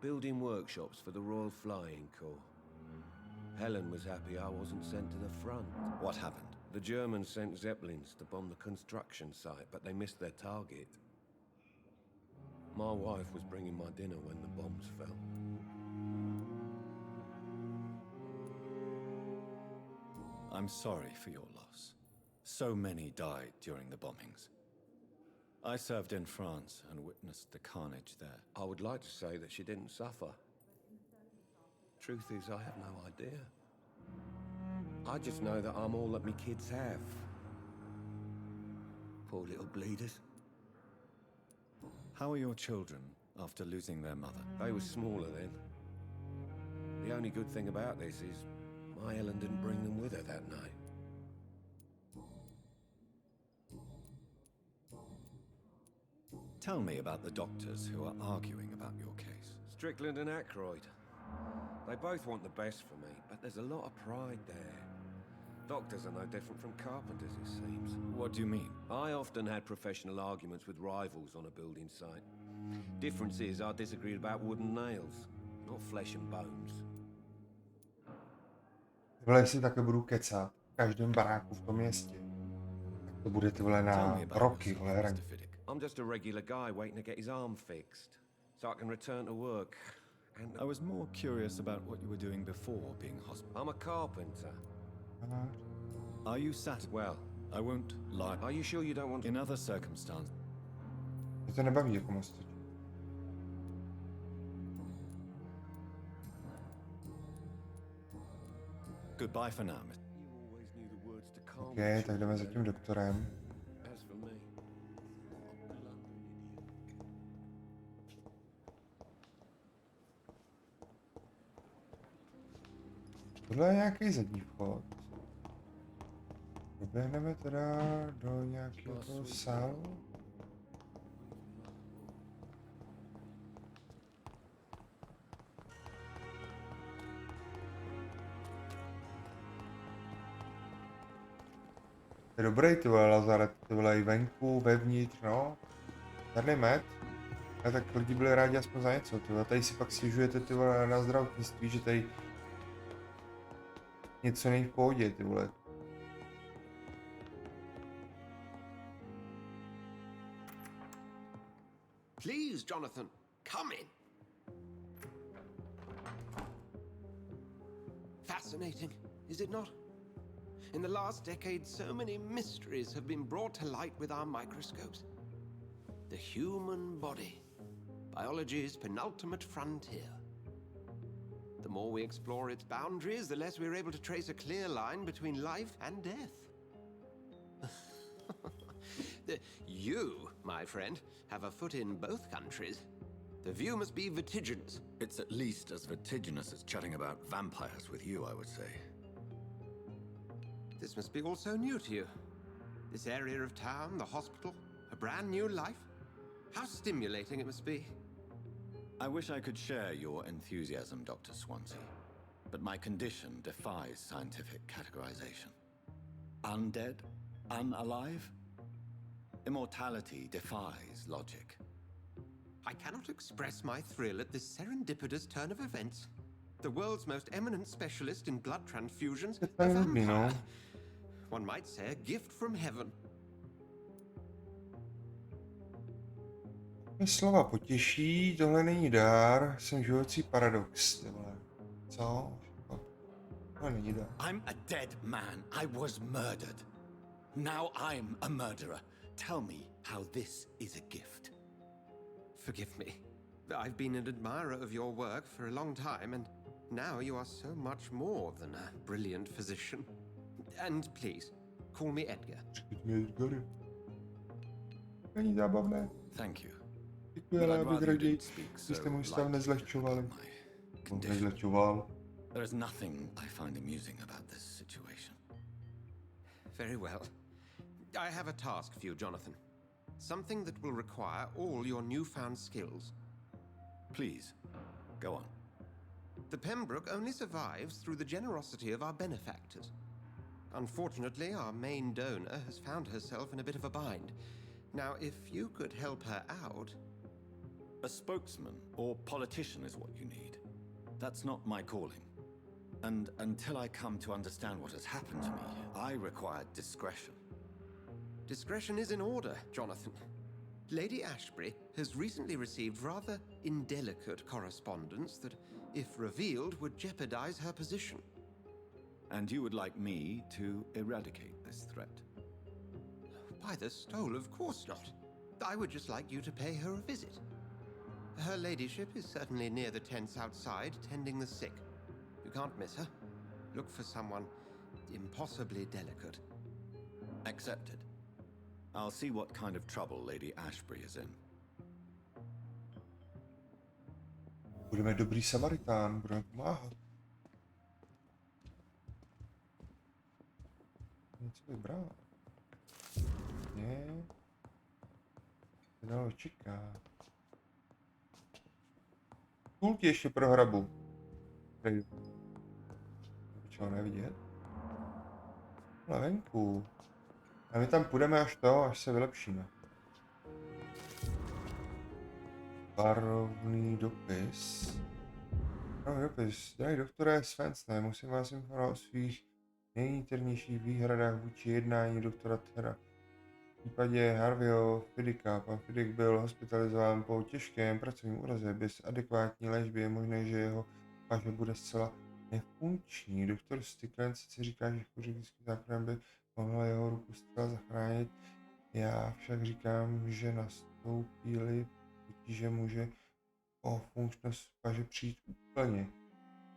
building workshops for the Royal Flying Corps. Helen was happy I wasn't sent to the front. What happened? The Germans sent Zeppelins to bomb the construction site, but they missed their target. My wife was bringing my dinner when the bombs fell. I'm sorry for your loss. So many died during the bombings. I served in France and witnessed the carnage there. I would like to say that she didn't suffer. Truth is, I have no idea. I just know that I'm all that me kids have. Poor little bleeders. How are your children after losing their mother? They were smaller then. The only good thing about this is my Helen didn't bring them with her that night. Tell me about the doctors who are arguing about your case. Strickland and Aykroyd. They both want the best for me, but there's a lot of pride there. Doctors are no different from carpenters, it seems. What do you mean? I often had professional arguments with rivals on a building site. Difference is I disagreed about wooden nails, not flesh and bones. Tyhle, jestli takhle budu kecat v každém baráku v tom městě, tak to bude ty vole na roky, vole, hraní. I'm just a regular guy waiting to get his arm fixed, so I can return to work. And I was more curious about what you were doing before being hospitalized. I'm a carpenter. Are you satisfied? Well, I won't lie. Are you sure you don't want to? In other circumstances. Mě to nebaví jako moc. Goodbye for now. OK, tak jdeme za tím doktorem. Tohle je nějaký zadní vchod. Doběhneme teda do nějakého toho sálu. Je dobrý, ty vole, lazaret, ty vole, i venku, vevnitř, no. Tady med. A tak lidi byli rádi aspoň za něco, ty vole. Tady si pak stěžujete, ty vole, na zdravotnictví, že tady něco není v pohodě, ty vole. Please, Jonathan, come in. Fascinating, is it not? In the last decade, so many mysteries have been brought to light with our microscopes. The human body, biology's penultimate frontier. The more we explore its boundaries, the less we're able to trace a clear line between life and death. You, my friend, have a foot in both countries. The view must be vertiginous. It's at least as vertiginous as chatting about vampires with you, I would say. This must be all so new to you. This area of town, the hospital, a brand new life. How stimulating it must be. I wish I could share your enthusiasm, Dr. Swansea, but my condition defies scientific categorization. Undead? Unalive? Immortality defies logic. I cannot express my thrill at this serendipitous turn of events. The world's most eminent specialist in blood transfusions, a vampire. One might say a gift from heaven. Mě slova potěší, tohle není dár, jsem živoucí paradox, ty vole. Co? Tohle není dár. I'm a dead man. I was murdered. Now I'm a murderer. Tell me how this is a gift. Forgive me. I've been an admirer of your work for a long time, and now you are so much more than a brilliant physician. And please, call me Edgar. Není zábavné. Thank you. Děkuji, ale abych raději, byste můj stav nezlehčovali. Nezlehčoval. There is nothing I find amusing about this situation. Very well. I have a task for you, Jonathan. Something that will require all your newfound skills. Please, go on. The Pembroke only survives through the generosity of our benefactors. Unfortunately, our main donor has found herself in a bit of a bind. Now, if you could help her out... A spokesman or politician is what you need. That's not my calling. And until I come to understand what has happened to me, I require discretion. Discretion is in order, Jonathan. Lady Ashbury has recently received rather indelicate correspondence that, if revealed, would jeopardize her position. And you would like me to eradicate this threat? By the stole, of course not. I would just like you to pay her a visit. Her ladyship is certainly near the tents outside, tending the sick. You can't miss her. Look for someone impossibly delicate. Accepted. I'll see what kind of trouble Lady Ashbury is in. Budeme dobrý Samaritán, budeme pomáhat. Něco vybrat. Ne. Se dalo čeká. Kulky ještě pro hrabu. Tady. Čeho nevidět? Ale venku. A my tam půjdeme až se vylepšíme. Varovný dopis. Varovný dopis. Drahý doktore Svensne, musím vás informovat o svých nejniternějších výhradách vůči jednání doktora Thera. V případě Harveyho Rydika, pan Rydik byl hospitalizován po těžkém pracovním úraze. Bez adekvátní léčby je možné, že jeho paže bude zcela nefunkční. Doktor Strickland sice říká, že chirurgický zákonem by mohl jeho ruku zcela zachránit. Já však říkám, že nastoupí-li potíže, může o funkčnost paže přijít úplně.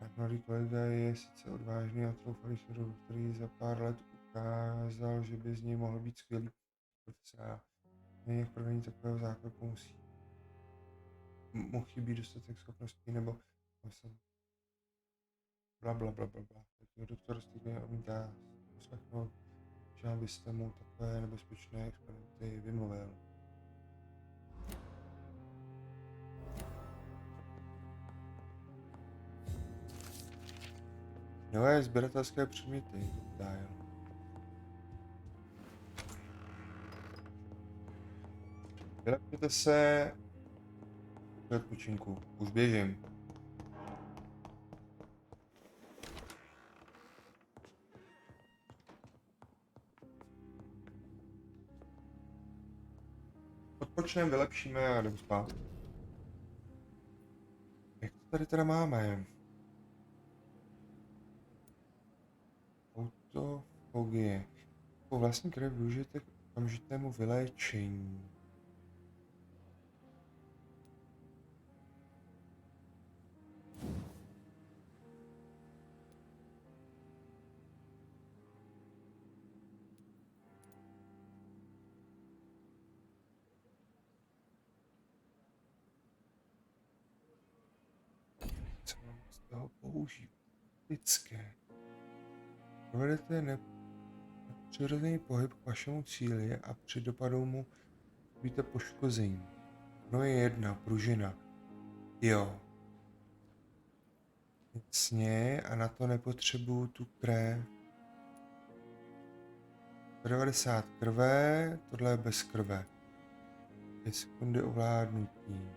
Tak mladý kolega je sice odvážný a troufalý chirurg, který za pár let ukázal, že by z něj mohl být skvělý profesionál. Jen v provedení takového zákroku mu chybí dostatek schopností nebo blablabla. Doktor Strickland odmítá poslechnout, že byste mu takové nebezpečné experimenty vymluvil. Nové sběratelské předměty, dial. Vylepšete se k odpočinku. Už běžím. Odpočneme, vylepšíme a jdeme spát. Jak to tady teda máme? Autofogie. Po vlastní krev využijete k okamžitému vyléčení. Co mám z toho použít? Lidské. Provedete přirozený pohyb k vašemu cíli a při dopadu mu víte poškození. No je jedna, pružina. Jo. Jasně, a na to nepotřebuju tu krev. 90 krve, tohle je bez krve. 2 sekundy ovládnutí.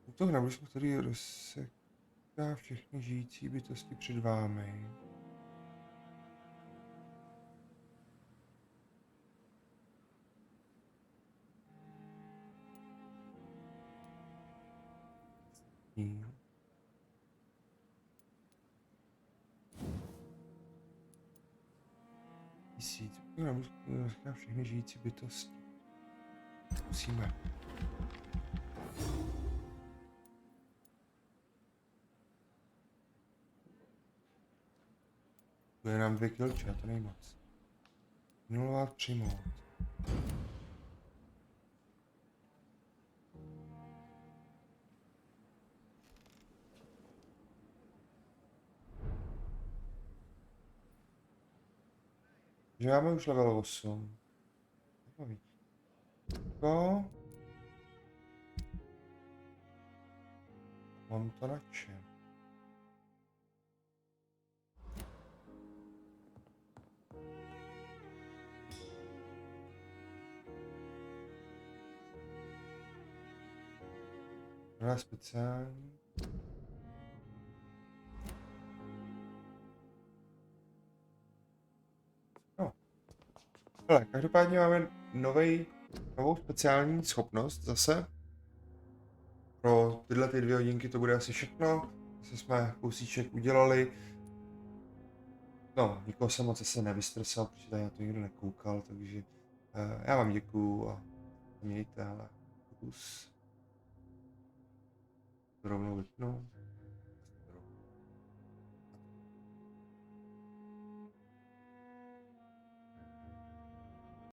Útok na blízko, který rozseká všechny žijící bytosti před vámi. Tisíc. Útok na blízko, který rozseká všechny žijící bytosti. Musíme. To je nám 2 kilče, a to nejmoc. Nulovat, přijmout. Že máme už level 8. To. Mám to na čem. Tohle speciální. No. Hele, každopádně máme novou speciální schopnost zase. Pro tyhle ty 2 hodinky to bude asi všechno. Zase jsme kousíček udělali. No, nikoho jsem moc se nevystresal, protože tady na to nikdo nekoukal, takže já vám děkuju a mějte, ale kus. Rovnou vypnu.